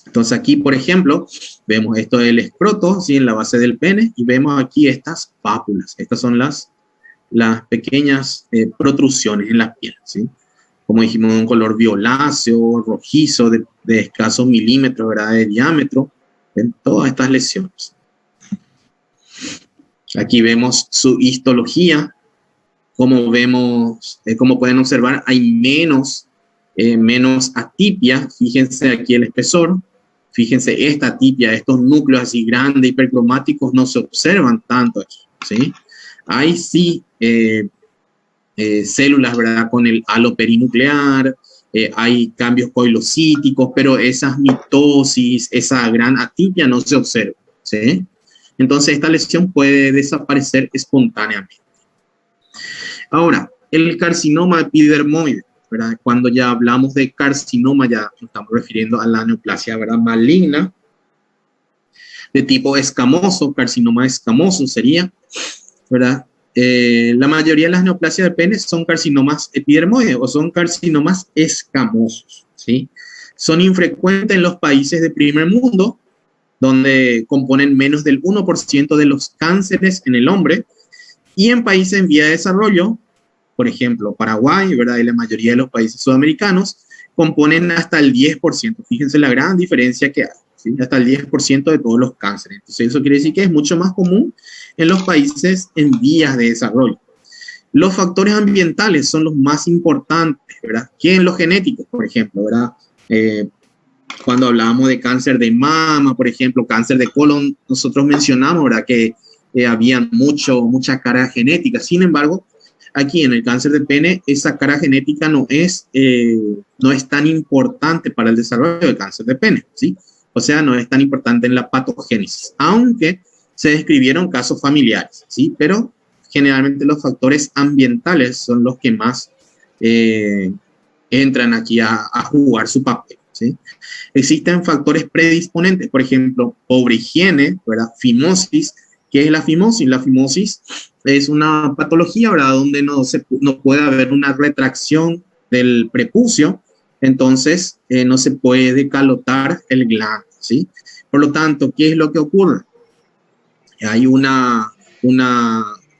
Entonces aquí, por ejemplo, vemos esto del escroto, ¿sí?, en la base del pene, y vemos aquí estas pápulas. Estas son las pequeñas protrusiones en la piel, ¿sí? Como dijimos, un color violáceo, rojizo, de escasos milímetros, ¿verdad?, de diámetro, en todas estas lesiones. Aquí vemos su histología. Como vemos, como pueden observar, hay menos atipia. Fíjense aquí el espesor. Fíjense esta atipia, estos núcleos así grandes, hipercromáticos, no se observan tanto aquí, ¿sí? Hay sí células, ¿verdad?, con el halo perinuclear, hay cambios coilocíticos, pero esas mitosis, esa gran atipia no se observa, ¿sí? Entonces esta lesión puede desaparecer espontáneamente. Ahora, el carcinoma epidermoide, ¿verdad? Cuando ya hablamos de carcinoma, ya nos estamos refiriendo a la neoplasia, ¿verdad?, maligna, de tipo escamoso, carcinoma escamoso sería, ¿verdad? La mayoría de las neoplasias de pene son carcinomas epidermoides o son carcinomas escamosos, ¿sí? Son infrecuentes en los países de primer mundo, donde componen menos del 1% de los cánceres en el hombre, y en países en vía de desarrollo, por ejemplo, Paraguay, ¿verdad?, y la mayoría de los países sudamericanos, componen hasta el 10%. Fíjense la gran diferencia que hay, ¿sí? Hasta el 10% de todos los cánceres. Entonces, eso quiere decir que es mucho más común en los países en vías de desarrollo. Los factores ambientales son los más importantes, ¿verdad?, que en los genéticos, por ejemplo, ¿verdad? Cuando hablábamos de cáncer de mama, por ejemplo, cáncer de colon, nosotros mencionamos, ¿verdad?, que había mucha carga genética. Sin embargo, aquí en el cáncer de pene, esa carga genética no es tan importante para el desarrollo del cáncer de pene, ¿sí? O sea, no es tan importante en la patogénesis, aunque se describieron casos familiares, ¿sí? Pero generalmente los factores ambientales son los que más entran aquí a jugar su papel, ¿sí? Existen factores predisponentes, por ejemplo, pobre higiene, ¿verdad?, fimosis. ¿Qué es la fimosis? La fimosis es una patología, ¿verdad?, donde no puede haber una retracción del prepucio, entonces no se puede decalotar el glande, ¿sí? Por lo tanto, ¿qué es lo que ocurre? Hay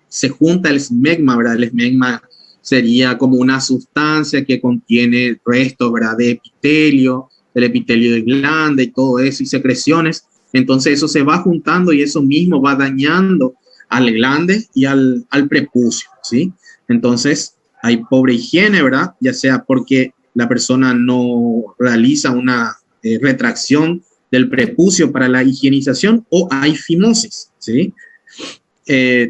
se junta el esmegma, ¿verdad? El esmegma sería como una sustancia que contiene restos, ¿verdad?, de epitelio, del epitelio de glande y todo eso, y secreciones. Entonces eso se va juntando y eso mismo va dañando al glande y al prepucio, ¿sí? Entonces hay pobre higiene, ¿verdad?, ya sea porque la persona no realiza una retracción del prepucio para la higienización, o hay fimosis, ¿sí?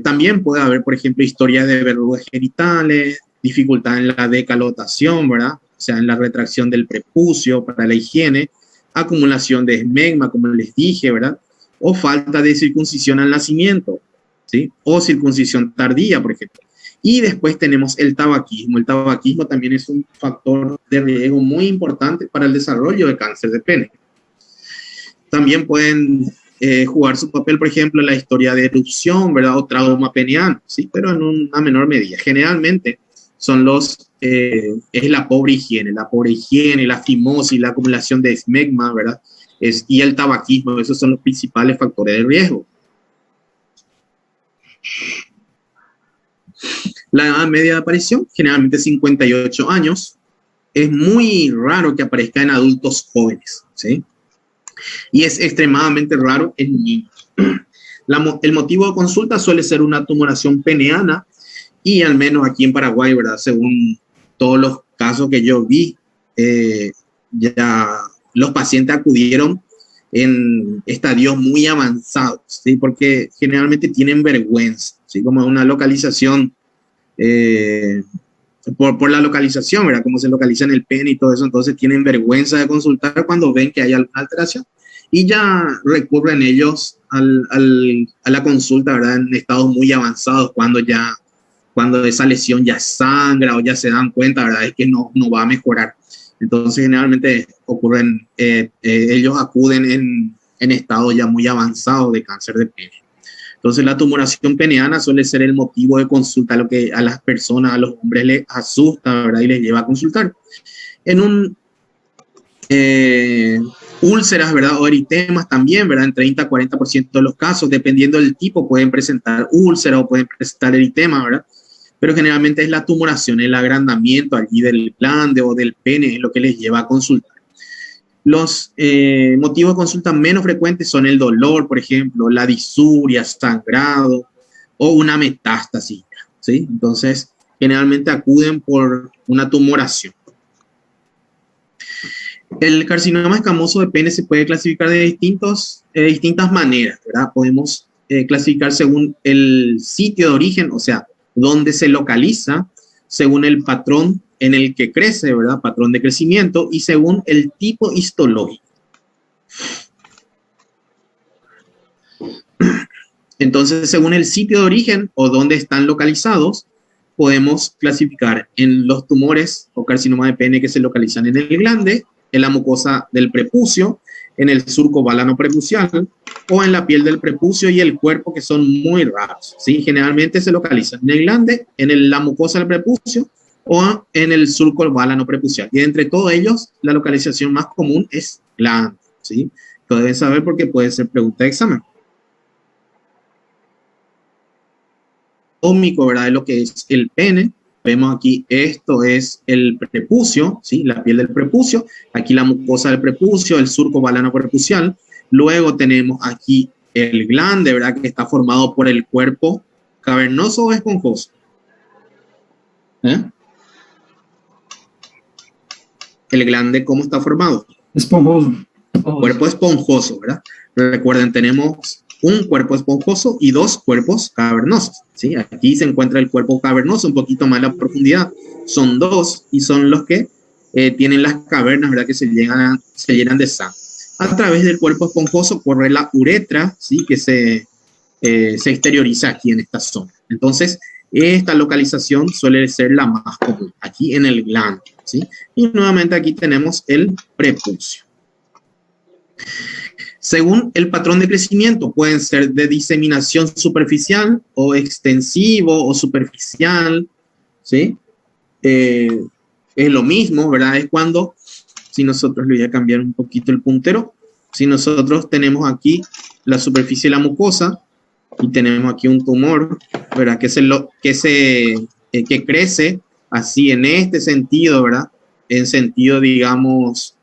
También puede haber, por ejemplo, historias de verrugas genitales, dificultad en la decalotación, ¿verdad?, o sea, en la retracción del prepucio para la higiene, acumulación de esmegma, como les dije, ¿verdad?, o falta de circuncisión al nacimiento, ¿sí?, o circuncisión tardía, por ejemplo. Y después tenemos el tabaquismo. El tabaquismo también es un factor de riesgo muy importante para el desarrollo de cáncer de pene. También pueden jugar su papel, por ejemplo, en la historia de erupción, ¿verdad?, o trauma peniano, ¿sí?, pero en una menor medida. Generalmente son es la pobre higiene, la fimosis, la acumulación de esmegma, ¿verdad?, y el tabaquismo. Esos son los principales factores de riesgo. La edad media de aparición, generalmente 58 años. Es muy raro que aparezca en adultos jóvenes, ¿sí? Y es extremadamente raro en niños. El motivo de consulta suele ser una tumoración peneana y al menos aquí en Paraguay, ¿verdad? Según todos los casos que yo vi, ya los pacientes acudieron en estadios muy avanzados, ¿sí? Porque generalmente tienen vergüenza, ¿sí? Como una localización, por la localización, ¿verdad? Como se localiza en el pene y todo eso, entonces tienen vergüenza de consultar cuando ven que hay alguna alteración y ya recurren ellos a la consulta, ¿verdad? En estados muy avanzados, cuando esa lesión ya sangra o ya se dan cuenta, ¿verdad? Es que no va a mejorar. Entonces, generalmente ellos acuden en estados ya muy avanzados de cáncer de pene. Entonces, la tumoración peneana suele ser el motivo de consulta, lo que a las personas, a los hombres les asusta, ¿verdad? Y les lleva a consultar. En úlceras, ¿verdad? O eritemas también, ¿verdad? En 30-40% de los casos, dependiendo del tipo, pueden presentar úlcera o pueden presentar eritema, ¿verdad? Pero generalmente es la tumoración, el agrandamiento allí del glande o del pene, es lo que les lleva a consultar. Los motivos de consulta menos frecuentes son el dolor, por ejemplo, la disuria, sangrado o una metástasis, ¿sí? Entonces, generalmente acuden por una tumoración. El carcinoma escamoso de pene se puede clasificar de distintas maneras, ¿verdad? Podemos clasificar según el sitio de origen, o sea, dónde se localiza, según el patrón en el que crece, ¿verdad? Patrón de crecimiento, y según el tipo histológico. Entonces, según el sitio de origen o dónde están localizados, podemos clasificar en los tumores o carcinoma de pene que se localizan en el glande, en la mucosa del prepucio, en el surco balano-prepucial o en la piel del prepucio y el cuerpo, que son muy raros, ¿sí? Generalmente se localizan en el glande, en la mucosa del prepucio o en el surco balano-prepucial. Y entre todos ellos, la localización más común es glande, ¿sí? Lo deben saber porque puede ser pregunta de examen. Ómico, ¿verdad? Es lo que es el pene. Vemos aquí, esto es el prepucio, ¿sí? La piel del prepucio. Aquí la mucosa del prepucio, el surco balano-prepucial. Luego tenemos aquí el glande, ¿verdad? Que está formado por el cuerpo cavernoso o esponjoso. El glande, ¿cómo está formado?
Esponjoso.
Cuerpo esponjoso, ¿verdad? Recuerden, tenemos un cuerpo esponjoso y dos cuerpos cavernosos, ¿sí? Aquí se encuentra el cuerpo cavernoso, un poquito más a la profundidad. Son dos y son los que tienen las cavernas, ¿verdad? Que se llenan de sangre. A través del cuerpo esponjoso corre la uretra, ¿sí? Que se exterioriza aquí en esta zona. Entonces, esta localización suele ser la más común, aquí en el glande, ¿sí? Y nuevamente aquí tenemos el prepucio. Según el patrón de crecimiento, pueden ser de diseminación superficial o extensivo o superficial, ¿sí? Es lo mismo, ¿verdad? Es cuando, si nosotros le voy a cambiar un poquito el puntero, si nosotros tenemos aquí la superficie de la mucosa y tenemos aquí un tumor, ¿verdad? Que crece así en este sentido, ¿verdad? En sentido, digamos,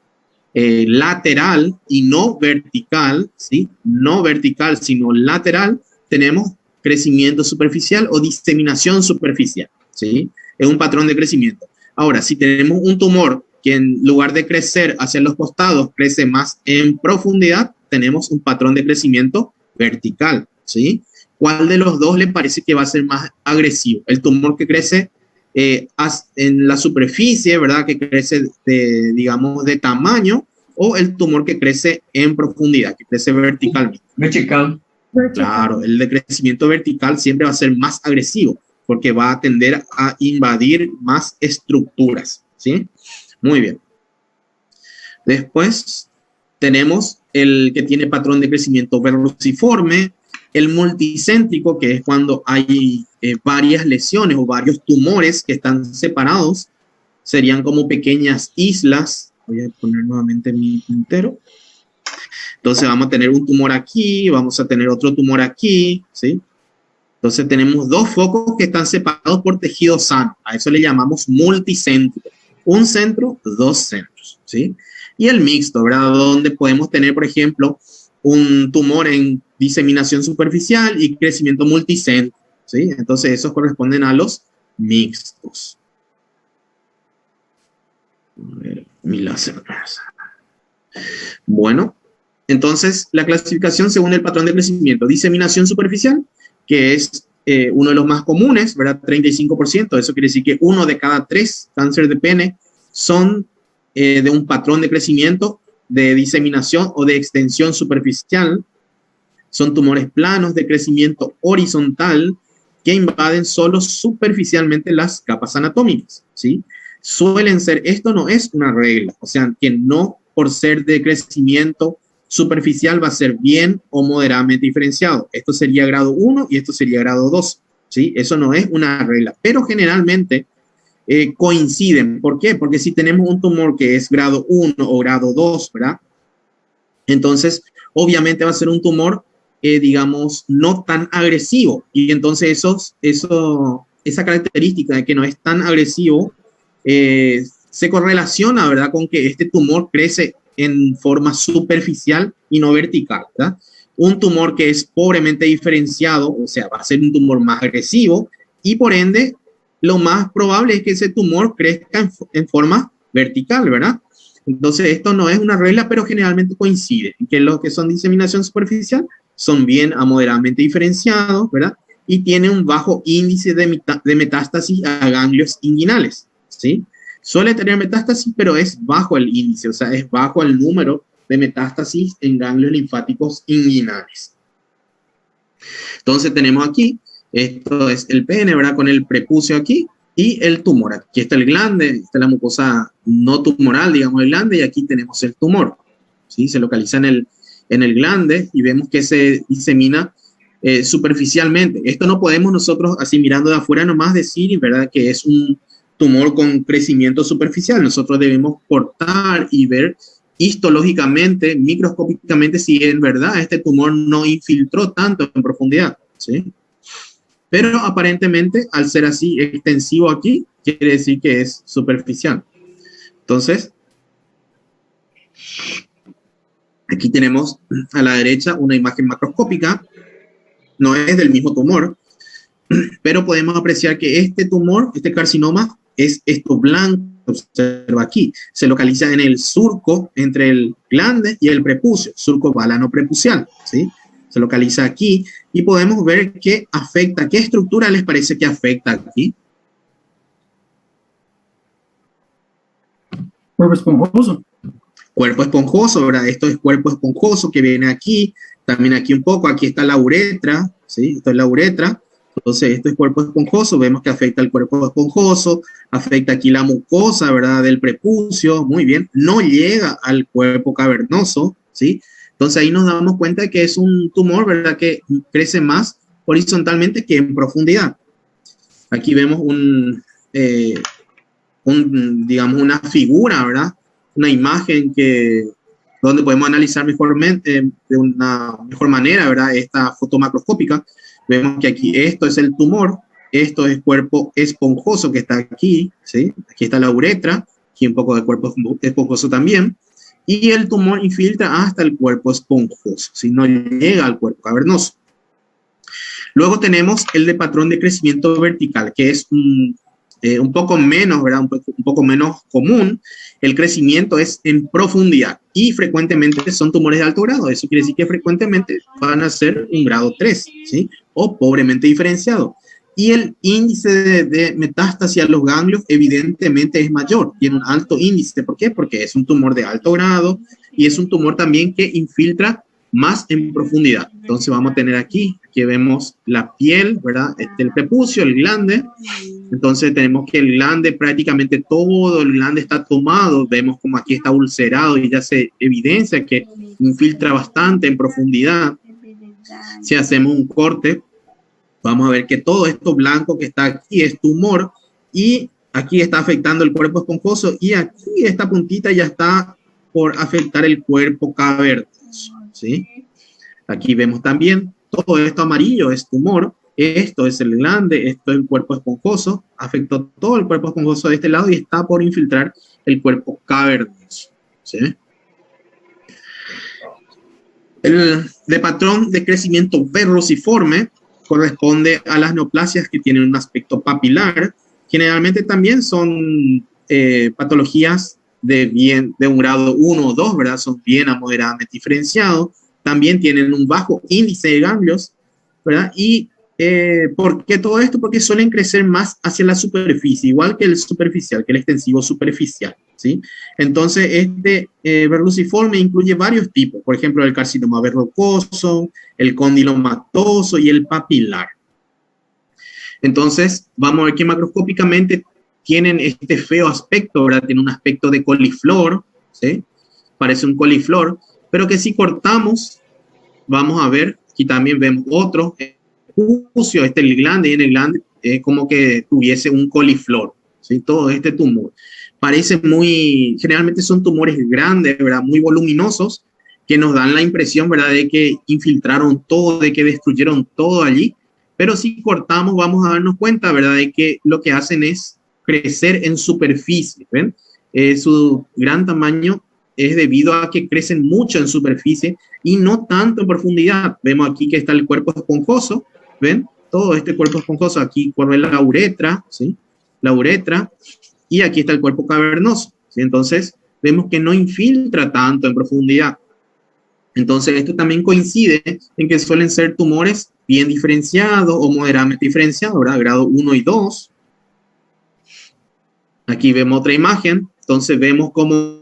lateral y no vertical, ¿sí? No vertical, sino lateral, tenemos crecimiento superficial o diseminación superficial, ¿sí? Es un patrón de crecimiento. Ahora, si tenemos un tumor que en lugar de crecer hacia los costados, crece más en profundidad, tenemos un patrón de crecimiento vertical, ¿sí? ¿Cuál de los dos le parece que va a ser más agresivo? El tumor que crece en la superficie, ¿verdad? Que crece, digamos, de tamaño, o el tumor que crece en profundidad, que crece verticalmente.
Vertical.
Claro, el de crecimiento vertical siempre va a ser más agresivo, porque va a tender a invadir más estructuras, ¿sí? Muy bien. Después tenemos el que tiene patrón de crecimiento verruciforme, el multicéntrico, que es cuando hay varias lesiones o varios tumores que están separados, serían como pequeñas islas. Voy a poner nuevamente mi puntero. Entonces vamos a tener un tumor aquí, vamos a tener otro tumor aquí, ¿sí? Entonces tenemos dos focos que están separados por tejido sano. A eso le llamamos multicéntrico. Un centro, dos centros, ¿sí? Y el mixto, ¿verdad? Donde podemos tener, por ejemplo, un tumor en diseminación superficial y crecimiento multicéntrico, ¿sí? Entonces esos corresponden a los mixtos. A ver, mi láser. Bueno, entonces la clasificación según el patrón de crecimiento. Diseminación superficial, que es uno de los más comunes, ¿verdad? 35%. Eso quiere decir que 1 de cada 3 cánceres de pene son de un patrón de crecimiento, de diseminación o de extensión superficial. Son tumores planos de crecimiento horizontal que invaden solo superficialmente las capas anatómicas, ¿sí? Suelen ser, esto no es una regla, o sea, que no por ser de crecimiento superficial va a ser bien o moderadamente diferenciado. Esto sería grado 1 y esto sería grado 2, ¿sí? Eso no es una regla, pero generalmente coinciden. ¿Por qué? Porque si tenemos un tumor que es grado 1 o grado 2, ¿verdad? Entonces, obviamente va a ser un tumor, digamos, no tan agresivo. Y entonces esa característica de que no es tan agresivo se correlaciona, ¿verdad?, con que este tumor crece en forma superficial y no vertical, ¿verdad? Un tumor que es pobremente diferenciado, o sea, va a ser un tumor más agresivo y por ende lo más probable es que ese tumor crezca en forma vertical, ¿verdad? Entonces esto no es una regla, pero generalmente coincide en que los que son diseminación superficial son bien a moderadamente diferenciados, ¿verdad? Y tienen un bajo índice de metástasis a ganglios inguinales, ¿sí? Suele tener metástasis, pero es bajo el índice, o sea, es bajo el número de metástasis en ganglios linfáticos inguinales. Entonces tenemos aquí, esto es el pene, ¿verdad? Con el prepucio aquí y el tumor. Aquí está el glande, esta es la mucosa no tumoral, digamos, el glande, y aquí tenemos el tumor, ¿sí? Se localiza en el glande y vemos que se disemina superficialmente. Esto no podemos nosotros, así mirando de afuera nomás, decir, ¿verdad?, que es un tumor con crecimiento superficial. Nosotros debemos cortar y ver histológicamente, microscópicamente, si en verdad este tumor no infiltró tanto en profundidad, ¿sí? Pero aparentemente, al ser así extensivo aquí, quiere decir que es superficial. Entonces, aquí tenemos a la derecha una imagen macroscópica. No es del mismo tumor, pero podemos apreciar que este tumor, este carcinoma, es esto blanco, observa aquí, se localiza en el surco entre el glande y el prepucio, surco balano-prepucial, ¿sí? Se localiza aquí y podemos ver qué afecta, qué estructura les parece que afecta aquí.
Cuerpo esponjoso.
Cuerpo esponjoso, ¿verdad? Esto es cuerpo esponjoso que viene aquí, también aquí un poco, aquí está la uretra, ¿sí? Esto es la uretra. Entonces, esto es cuerpo esponjoso, vemos que afecta el cuerpo esponjoso, afecta aquí la mucosa, ¿verdad?, del prepucio, muy bien, no llega al cuerpo cavernoso, ¿sí? Entonces, ahí nos damos cuenta de que es un tumor, ¿verdad?, que crece más horizontalmente que en profundidad. Aquí vemos digamos, una figura, ¿verdad?, una imagen donde podemos analizar mejormente, de una mejor manera, ¿verdad?, esta foto macroscópica. Vemos que aquí esto es el tumor, esto es cuerpo esponjoso que está aquí, ¿sí? Aquí está la uretra, aquí un poco de cuerpo esponjoso también, y el tumor infiltra hasta el cuerpo esponjoso, ¿sí? No llega al cuerpo cavernoso. Luego tenemos el de patrón de crecimiento vertical, que es un poco menos, ¿verdad? Un poco menos común. El crecimiento es en profundidad y frecuentemente son tumores de alto grado. Eso quiere decir que frecuentemente van a ser un grado 3, ¿sí? O pobremente diferenciado. Y el índice de metástasis a los ganglios evidentemente es mayor, tiene un alto índice. ¿Por qué? Porque es un tumor de alto grado y es un tumor también que infiltra más en profundidad. Entonces vamos a tener aquí vemos la piel, ¿verdad? El prepucio, el glande. Entonces tenemos que el glande, prácticamente todo el glande está tomado. Vemos como aquí está ulcerado y ya se evidencia que infiltra bastante en profundidad. Si hacemos un corte, vamos a ver que todo esto blanco que está aquí es tumor y aquí está afectando el cuerpo esponjoso y aquí esta puntita ya está por afectar el cuerpo cavernoso, ¿sí? Aquí vemos también todo esto amarillo es tumor Esto es el glande, esto es el cuerpo esponjoso, afectó todo el cuerpo esponjoso de este lado y está por infiltrar el cuerpo cavernoso, ¿sí? El de patrón de crecimiento verruciforme corresponde a las neoplasias que tienen un aspecto papilar. Generalmente también son patologías de un grado 1 o 2, ¿verdad? Son bien a moderadamente diferenciados. También tienen un bajo índice de ganglios, ¿verdad? Y ¿por qué todo esto? Porque suelen crecer más hacia la superficie, igual que el superficial, que el extensivo superficial, ¿sí? Entonces, este verruciforme incluye varios tipos, por ejemplo, el carcinoma verrucoso, el condilomatoso y el papilar. Entonces, vamos a ver que macroscópicamente tienen este feo aspecto, ¿verdad? Tiene un aspecto de coliflor, ¿sí? Parece un coliflor, pero que si cortamos, vamos a ver, aquí también vemos otro, este es el glande, y en el glande es como que tuviese un coliflor, ¿sí? Todo este tumor. Parece muy, generalmente son tumores grandes, ¿verdad? Muy voluminosos, que nos dan la impresión, ¿verdad? De que infiltraron todo, de que destruyeron todo allí, pero si cortamos vamos a darnos cuenta, ¿verdad? De que lo que hacen es crecer en superficie, ¿ven? Su gran tamaño es debido a que crecen mucho en superficie y no tanto en profundidad. Vemos aquí que está el cuerpo esponjoso, ¿ven? Todo este cuerpo esponjoso, aquí corre la uretra, ¿sí? La uretra, y aquí está el cuerpo cavernoso, ¿sí? Entonces, vemos que no infiltra tanto en profundidad. Entonces, esto también coincide en que suelen ser tumores bien diferenciados o moderadamente diferenciados, ¿verdad? Grado 1 y 2. Aquí vemos otra imagen, entonces vemos cómo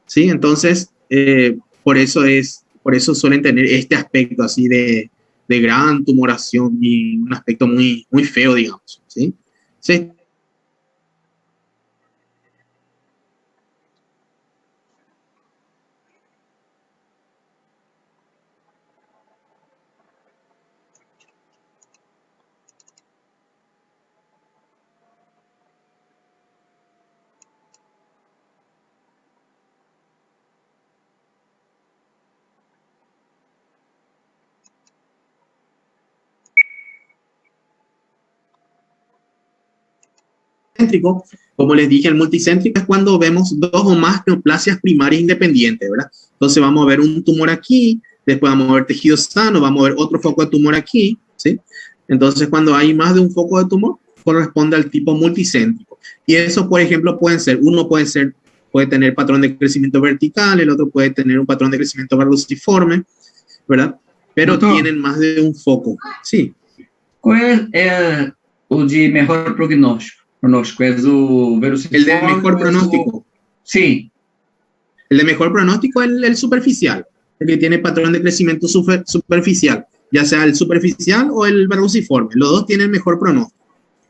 ¿sí? Entonces, por eso suelen tener este aspecto así de gran tumoración y un aspecto muy, muy feo, digamos, ¿sí? Sí. Multicéntrico, como les dije, el multicéntrico es cuando vemos dos o más neoplasias primarias independientes, ¿verdad? Entonces vamos a ver un tumor aquí, después vamos a ver tejido sano, vamos a ver otro foco de tumor aquí, ¿sí? Entonces cuando hay más de un foco de tumor, corresponde al tipo multicéntrico. Y eso, por ejemplo, uno puede tener patrón de crecimiento vertical, el otro puede tener un patrón de crecimiento verruciforme, ¿verdad? Pero
Doutor,
tienen más de un foco, sí.
qual é o de melhor prognóstico? É o verociforme?
El de mejor pronóstico.
Sí.
El de mejor pronóstico es el superficial, el que tiene patrón de crecimiento superficial, ya sea el superficial o el verruciforme. Los dos tienen mejor pronóstico.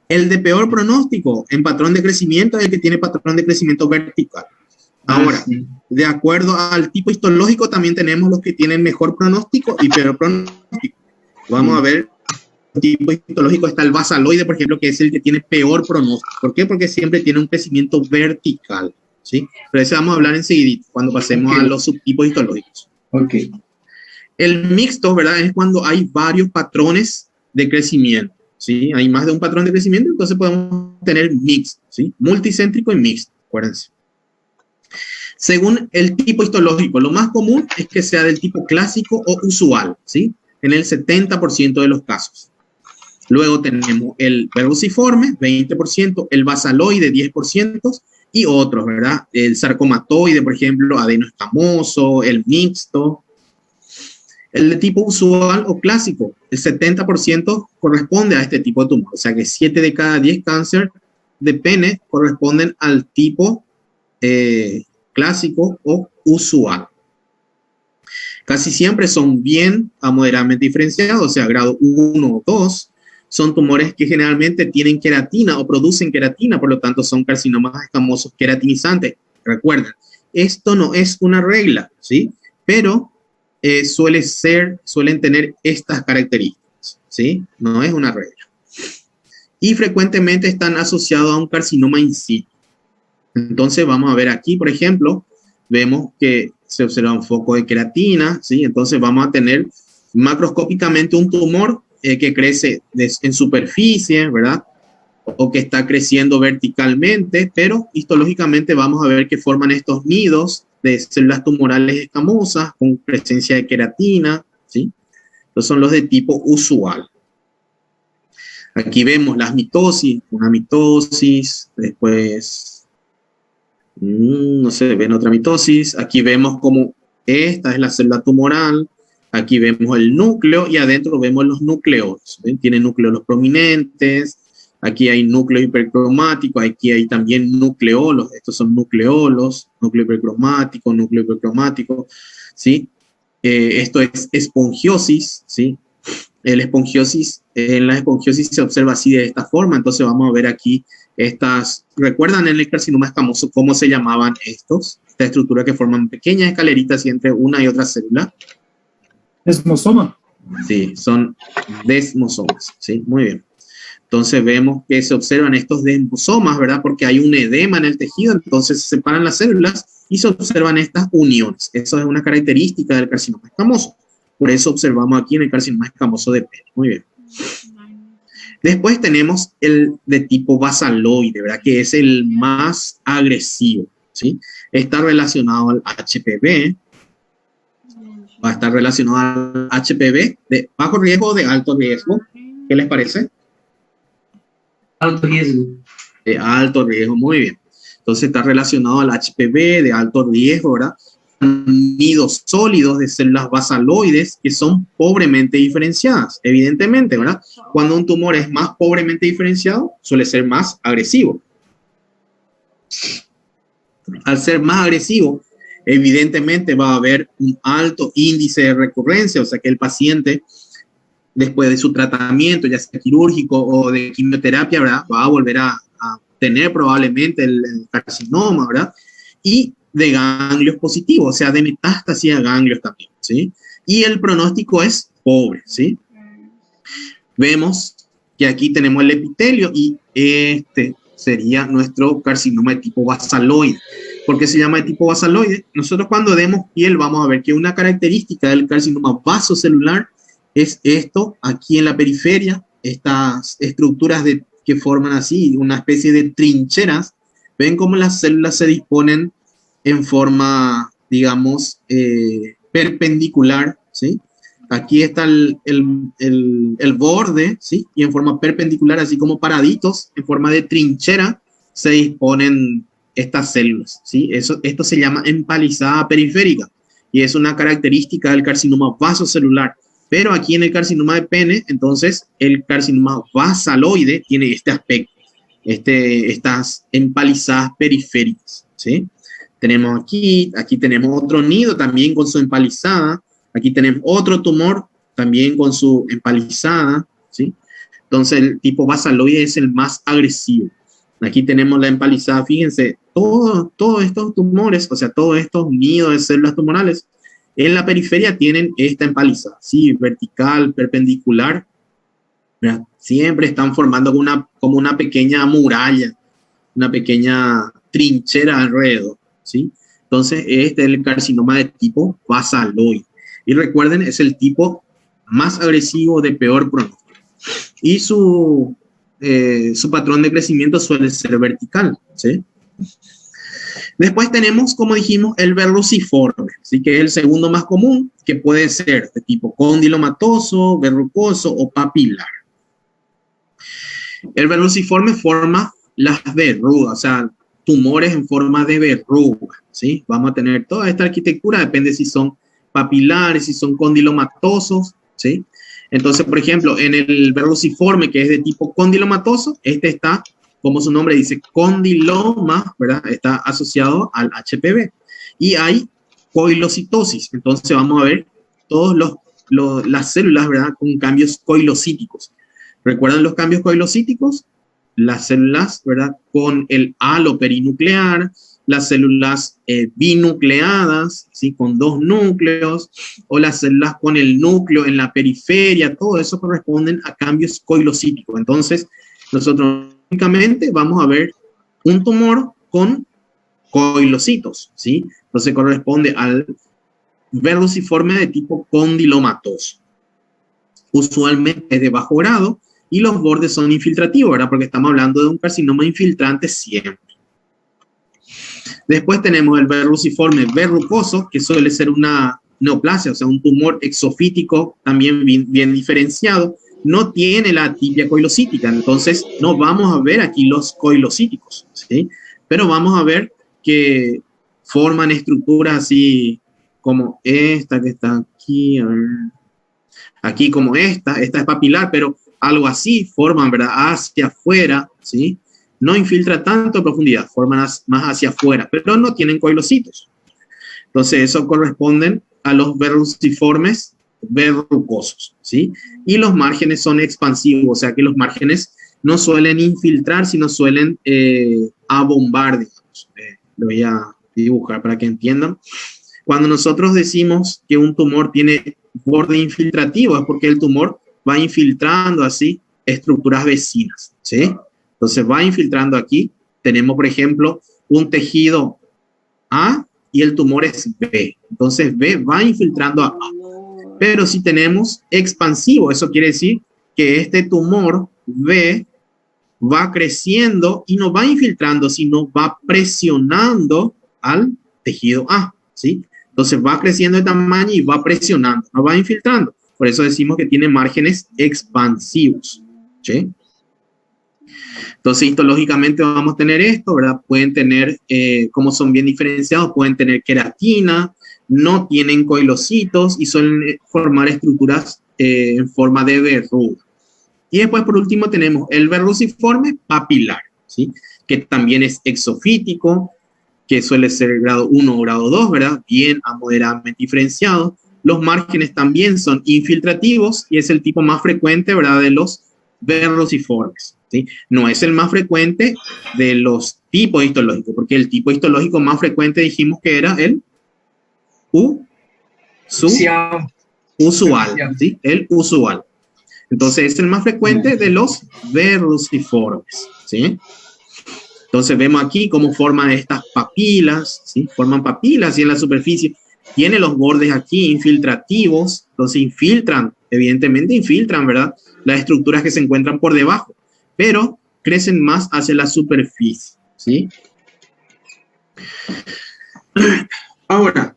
El de peor pronóstico en patrón de crecimiento es el que tiene patrón de crecimiento vertical. Ahora,
sí.
de acuerdo al tipo histológico, también tenemos los que tienen mejor pronóstico y peor pronóstico. Vamos a ver, el tipo histológico está el basaloide, por ejemplo, que es el que tiene peor pronóstico. ¿Por qué? Porque siempre tiene un crecimiento vertical, ¿sí? Pero eso vamos a hablar enseguida, cuando pasemos a los subtipos histológicos.
Ok.
El mixto, ¿verdad? Es cuando hay varios patrones de crecimiento, ¿sí? Hay más de un patrón de crecimiento, entonces podemos tener mixto, ¿sí? Multicéntrico y mixto, acuérdense. Según el tipo histológico, lo más común es que sea del tipo clásico o usual, ¿sí? En el 70% de los casos. Luego tenemos el verruciforme, 20%, el basaloide, 10%, y otros, ¿verdad? El sarcomatoide, por ejemplo, adenoescamoso, el mixto. El de tipo usual o clásico, el 70% corresponde a este tipo de tumor. O sea que 7 de cada 10 cáncer de pene corresponden al tipo clásico o usual. Casi siempre son bien a moderadamente diferenciados, o sea, grado 1 o 2. Son tumores que generalmente tienen queratina o producen queratina, por lo tanto son carcinomas escamosos queratinizantes. Recuerden, esto no es una regla, ¿sí? Pero suelen tener estas características, ¿sí? No es una regla. Y frecuentemente están asociados a un carcinoma in situ. Entonces vamos a ver aquí, por ejemplo, vemos que se observa un foco de queratina, ¿sí? Entonces vamos a tener macroscópicamente un tumor que crece en superficie, ¿verdad? O que está creciendo verticalmente, pero histológicamente vamos a ver que forman estos nidos de células tumorales escamosas con presencia de queratina, ¿sí? Estos son los de tipo usual. Aquí vemos las mitosis, una mitosis, después, no sé, ven otra mitosis. Aquí vemos como esta es la célula tumoral, aquí vemos el núcleo y adentro vemos los nucleolos. ¿Ven? Tiene núcleos prominentes, aquí hay núcleo hipercromático, aquí hay también nucleolos, estos son nucleolos, núcleo hipercromático, ¿sí? Esto es espongiosis, ¿sí? En la espongiosis se observa así de esta forma, entonces vamos a ver aquí estas, ¿recuerdan en el carcinoma escamoso cómo se llamaban estos? Esta estructura que forman pequeñas escaleritas entre una y otra célula.
Desmosoma.
Sí, son desmosomas, ¿sí? Muy bien. Entonces vemos que se observan estos desmosomas, ¿verdad? Porque hay un edema en el tejido, entonces se separan las células y se observan estas uniones. Eso es una característica del carcinoma escamoso. Por eso observamos aquí en el carcinoma escamoso de pene. Muy bien. Después tenemos el de tipo basaloide, ¿verdad? Que es el más agresivo, ¿sí? Está relacionado al HPV. Va a estar relacionado al HPV de bajo riesgo o de alto riesgo. ¿Qué les parece?
Alto riesgo.
De alto riesgo, muy bien. Entonces está relacionado al HPV de alto riesgo, ¿verdad? Nidos sólidos de células basaloides que son pobremente diferenciadas, evidentemente, ¿verdad? Cuando un tumor es más pobremente diferenciado, suele ser más agresivo. Al ser más agresivo, evidentemente va a haber un alto índice de recurrencia, o sea que el paciente, después de su tratamiento, ya sea quirúrgico o de quimioterapia, ¿verdad? Va a volver a tener probablemente el carcinoma, ¿verdad? Y de ganglios positivos, o sea, de metástasis a ganglios también, ¿sí? Y el pronóstico es pobre, ¿sí? Vemos que aquí tenemos el epitelio y este sería nuestro carcinoma de tipo basaloide. ¿Por qué se llama de tipo basaloide? Nosotros cuando demos piel vamos a ver que una característica del carcinoma vasocelular es esto, aquí en la periferia, estas estructuras que forman así, una especie de trincheras. Ven cómo las células se disponen en forma, digamos, perpendicular, ¿sí? Aquí está el borde, ¿sí? Y en forma perpendicular, así como paraditos, en forma de trinchera, se disponen estas células, ¿sí? Esto se llama empalizada periférica y es una característica del carcinoma vasocelular. Pero aquí en el carcinoma de pene, entonces, el carcinoma basaloide tiene este aspecto, estas empalizadas periféricas, ¿sí? Tenemos aquí tenemos otro nido también con su empalizada. Aquí tenemos otro tumor también con su empalizada, ¿sí? Entonces, el tipo basaloide es el más agresivo. Aquí tenemos la empalizada. Fíjense, todos estos tumores, o sea, todos estos nidos de células tumorales, en la periferia tienen esta empalizada, ¿sí? Vertical, perpendicular. ¿Verdad? Siempre están formando como una pequeña muralla, una pequeña trinchera alrededor, ¿sí? Entonces, este es el carcinoma de tipo basaloide. Y recuerden, es el tipo más agresivo de peor pronóstico. Y su patrón de crecimiento suele ser vertical, ¿sí? Después tenemos, como dijimos, el verruciforme, ¿sí? Que es el segundo más común, que puede ser de tipo condilomatoso, verrucoso o papilar. El verruciforme forma las verrugas, o sea, tumores en forma de verruga, ¿sí? Vamos a tener toda esta arquitectura, depende si son papilares, si son condilomatosos, ¿sí? Entonces, por ejemplo, en el verruciforme, que es de tipo condilomatoso, este está, como su nombre dice, condiloma, ¿verdad? Está asociado al HPV. Y hay coilocitosis, entonces vamos a ver todas las células, ¿verdad? Con cambios coilocíticos. ¿Recuerdan los cambios coilocíticos? Las células, ¿verdad? Con el halo perinuclear, las células binucleadas, ¿sí? Con dos núcleos, o las células con el núcleo en la periferia, todo eso corresponden a cambios coilocíticos. Entonces, nosotros únicamente vamos a ver un tumor con coilocitos, ¿sí? Entonces corresponde al verruciforme de tipo condilomatoso. Usualmente es de bajo grado y los bordes son infiltrativos, ¿verdad? Porque estamos hablando de un carcinoma infiltrante siempre. Después tenemos el verruciforme verrucoso, que suele ser una neoplasia, o sea, un tumor exofítico también bien diferenciado. No tiene la atipia coilocítica, entonces no vamos a ver aquí los coilocíticos, ¿sí? Pero vamos a ver que forman estructuras así como esta que está aquí, a ver, aquí como esta es papilar, pero algo así forman, ¿verdad? Hacia afuera, ¿sí? No infiltra tanto a profundidad, forman más hacia afuera, pero no tienen coilocitos. Entonces, eso corresponden a los verruciformes verrucosos, ¿sí? Y los márgenes son expansivos, o sea que los márgenes no suelen infiltrar, sino suelen abombar, digamos. Lo voy a dibujar para que entiendan. Cuando nosotros decimos que un tumor tiene borde infiltrativo, es porque el tumor va infiltrando así estructuras vecinas, ¿sí? Entonces va infiltrando aquí. Tenemos, por ejemplo, un tejido A y el tumor es B. Entonces B va infiltrando a A. Pero si tenemos expansivo, eso quiere decir que este tumor B va creciendo y no va infiltrando, sino va presionando al tejido A, ¿sí? Entonces va creciendo de tamaño y va presionando, no va infiltrando. Por eso decimos que tiene márgenes expansivos, ¿sí? Entonces, histológicamente vamos a tener esto, ¿verdad? Pueden tener, como son bien diferenciados, pueden tener queratina, no tienen coilocitos y suelen formar estructuras en forma de verruga. Y después, por último, tenemos el verruciforme papilar, ¿sí? Que también es exofítico, que suele ser grado 1 o grado 2, ¿verdad? Bien a moderadamente diferenciado. Los márgenes también son infiltrativos y es el tipo más frecuente, ¿verdad? De los verruciformes, ¿sí? No es el más frecuente de los tipos histológicos, porque el tipo histológico más frecuente dijimos que era el usual, ¿sí? El usual. Entonces es el más frecuente de los verruciformes, ¿sí? Entonces vemos aquí cómo forman estas papilas, ¿sí? Forman papilas y en la superficie tiene los bordes aquí infiltrativos, entonces infiltran, evidentemente infiltran, ¿verdad? Las estructuras que se encuentran por debajo, pero crecen más hacia la superficie, ¿sí? Ahora,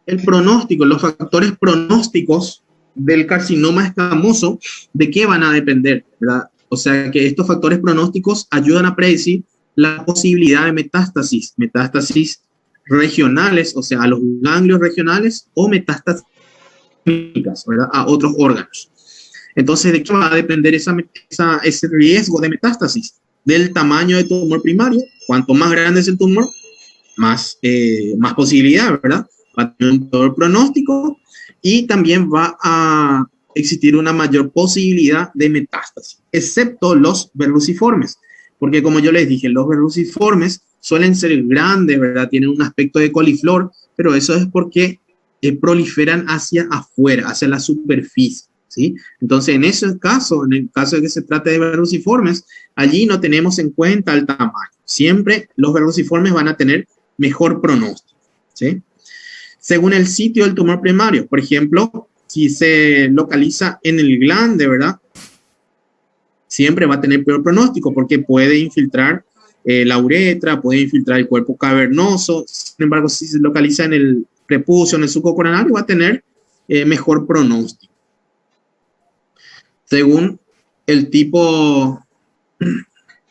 el pronóstico, los factores pronósticos del carcinoma escamoso, ¿de qué van a depender, verdad? O sea que estos factores pronósticos ayudan a predecir la posibilidad de metástasis regionales, o sea, a los ganglios regionales o metástasis, ¿verdad? A otros órganos. Entonces, ¿de qué va a depender ese riesgo de metástasis? Del tamaño del tumor primario. Cuanto más grande es el tumor, más posibilidad, ¿verdad? Va a tener un peor pronóstico y también va a existir una mayor posibilidad de metástasis, excepto los verruciformes, porque como yo les dije, los verruciformes suelen ser grandes, ¿verdad? Tienen un aspecto de coliflor, pero eso es porque proliferan hacia afuera, hacia la superficie, ¿sí? Entonces, en ese caso, en el caso de que se trate de verruciformes, allí no tenemos en cuenta el tamaño. Siempre los verruciformes van a tener mejor pronóstico, ¿sí? Según el sitio del tumor primario, por ejemplo, si se localiza en el glande, ¿verdad? Siempre va a tener peor pronóstico porque puede infiltrar la uretra, puede infiltrar el cuerpo cavernoso. Sin embargo, si se localiza en el prepucio, en el surco coronario, va a tener mejor pronóstico. Según el tipo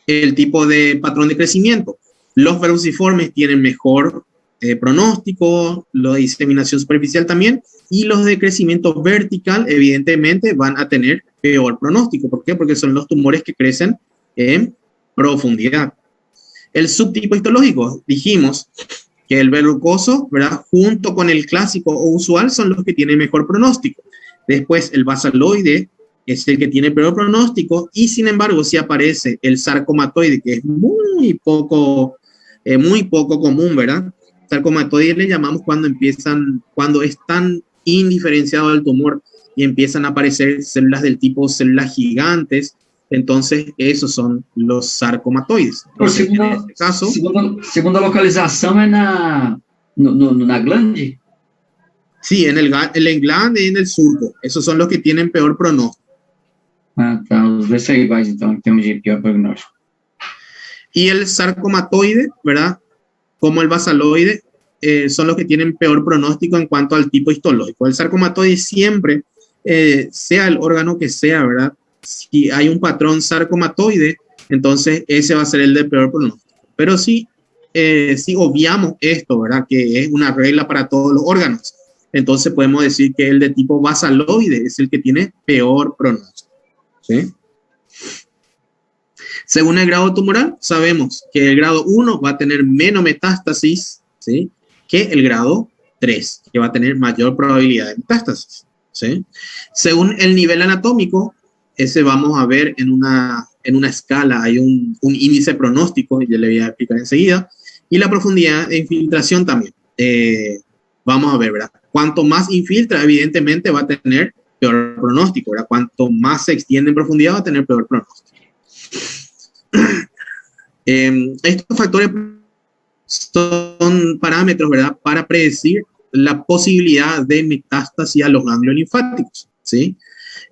de patrón de crecimiento, los verruciformes tienen mejor pronóstico, la diseminación superficial también, y los de crecimiento vertical, evidentemente, van a tener peor pronóstico. ¿Por qué? Porque son los tumores que crecen en profundidad. El subtipo histológico, dijimos que el verrucoso, ¿verdad? Junto con el clásico o usual, son los que tienen mejor pronóstico. Después, el basaloide es el que tiene peor pronóstico, y sin embargo, si aparece el sarcomatoide, que es muy poco común, ¿verdad? Sarcomatoide le llamamos cuando es tan indiferenciado el tumor y empiezan a aparecer células del tipo células gigantes. Entonces, esos son los sarcomatoides. Entonces,
Segunda localização é na glande?
Sí, en el glande y en el surco. Esos son los que tienen peor pronóstico.
Ah, tá. Os dois são iguais, então, em termos de pior prognóstico.
Y el sarcomatoide, ¿verdad? Como el basaloide, son los que tienen peor pronóstico en cuanto al tipo histológico. El sarcomatoide siempre, sea el órgano que sea, ¿verdad? Si hay un patrón sarcomatoide, entonces ese va a ser el de peor pronóstico. Pero si obviamos esto, ¿verdad? Que es una regla para todos los órganos, entonces podemos decir que el de tipo basaloide es el que tiene peor pronóstico. ¿Sí? Según el grado tumoral, sabemos que el grado 1 va a tener menos metástasis, ¿sí?, que el grado 3, que va a tener mayor probabilidad de metástasis, ¿sí? Según el nivel anatómico, ese vamos a ver en una escala, hay un índice pronóstico, ya le voy a explicar enseguida, y la profundidad de infiltración también. Vamos a ver, ¿verdad? Cuanto más infiltra, evidentemente va a tener peor pronóstico, ¿verdad? Cuanto más se extiende en profundidad, va a tener peor pronóstico. Estos factores son parámetros, ¿verdad?, para predecir la posibilidad de metástasis a los ganglios linfáticos, ¿sí?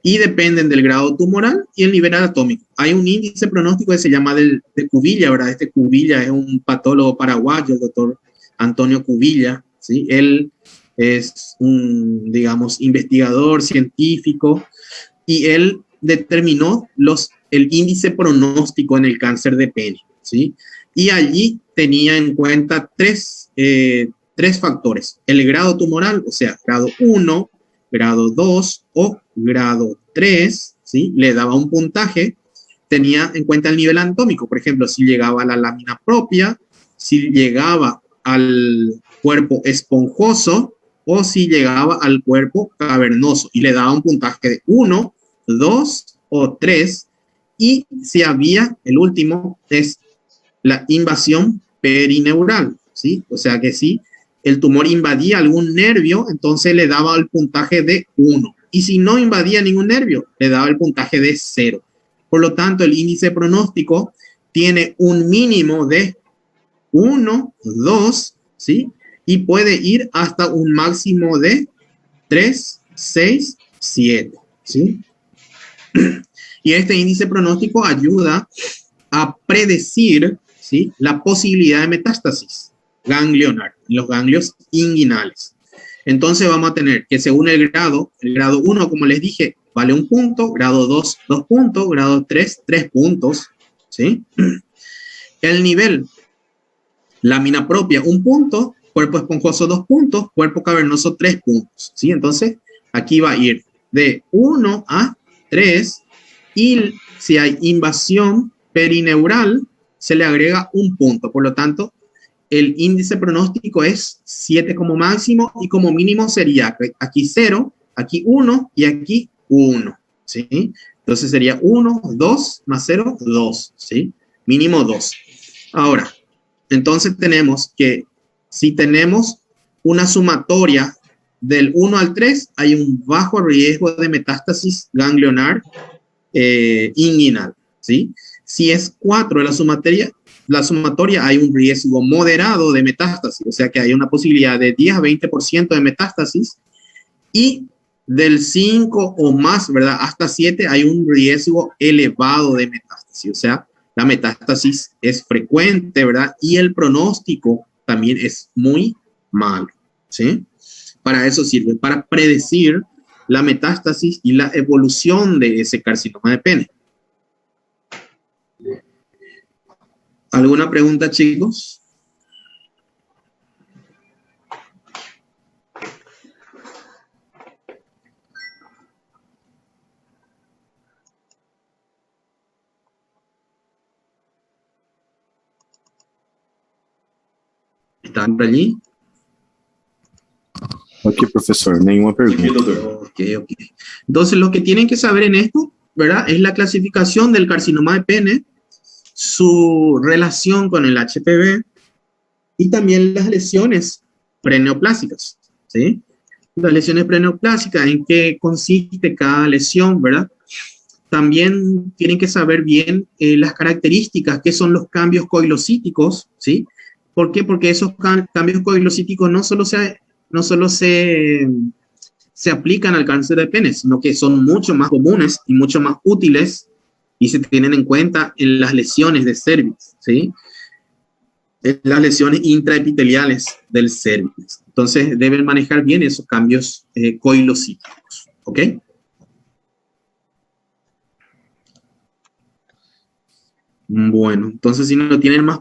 Y dependen del grado tumoral y el nivel anatómico. Hay un índice pronóstico que se llama de Cubilla, ¿verdad? Este Cubilla es un patólogo paraguayo, el doctor Antonio Cubilla, ¿sí? Él es un, digamos, investigador científico y él determinó el índice pronóstico en el cáncer de pene, ¿sí? Y allí tenía en cuenta tres factores: el grado tumoral, o sea, grado 1, grado 2 o grado 3, ¿sí? Le daba un puntaje, tenía en cuenta el nivel anatómico, por ejemplo, si llegaba a la lámina propia, si llegaba al cuerpo esponjoso o si llegaba al cuerpo cavernoso, y le daba un puntaje de 1, 2 o 3, y si había, el último, es la invasión perineural, ¿sí? O sea que si el tumor invadía algún nervio, entonces le daba el puntaje de 1. Y si no invadía ningún nervio, le daba el puntaje de 0. Por lo tanto, el índice pronóstico tiene un mínimo de 1, 2, ¿sí? Y puede ir hasta un máximo de 3, 6, 7, ¿sí? Y este índice pronóstico ayuda a predecir, ¿sí?, la posibilidad de metástasis ganglionar, los ganglios inguinales. Entonces vamos a tener que, según el grado 1, como les dije, vale 1 punto, grado 2, 2 puntos, grado 3, 3 puntos, ¿sí? El nivel, lámina propia, 1 punto, cuerpo esponjoso, 2 puntos, cuerpo cavernoso, 3 puntos, ¿sí? Entonces, aquí va a ir de 1 a 3, y si hay invasión perineural, se le agrega 1 punto. Por lo tanto, el índice pronóstico es 7 como máximo, y como mínimo sería aquí 0, aquí 1 y aquí 1, ¿sí? Entonces sería 1, 2 más 0, 2, ¿sí? Mínimo 2. Ahora, entonces tenemos que, si tenemos una sumatoria del 1 al 3, hay un bajo riesgo de metástasis ganglionar inguinal, ¿sí? Si es 4 la sumatoria, hay un riesgo moderado de metástasis, o sea que hay una posibilidad de 10 a 20% de metástasis, y del 5 o más, ¿verdad?, hasta 7 hay un riesgo elevado de metástasis, o sea, la metástasis es frecuente, ¿verdad?, y el pronóstico también es muy malo, ¿sí? Para eso sirve, para predecir la metástasis y la evolución de ese carcinoma de pene. ¿Alguna pregunta, chicos? ¿Están por allí?
Ok, profesor, nenhuma pergunta.
Ok. Entonces, lo que tienen que saber en esto, ¿verdad?, es la clasificación del carcinoma de pene, su relación con el HPV y también las lesiones preneoplásicas, ¿sí? Las lesiones preneoplásicas, en qué consiste cada lesión, ¿verdad? También tienen que saber bien las características, qué son los cambios coilocíticos, ¿sí?, ¿Por qué? Porque esos cambios coilocíticos no solo se aplican al cáncer de pene, sino que son mucho más comunes y mucho más útiles y se tienen en cuenta en las lesiones de cervix, ¿sí? En las lesiones intraepiteliales del cervix. Entonces, deben manejar bien esos cambios coilocíticos, ¿ok? Bueno, entonces si no tienen más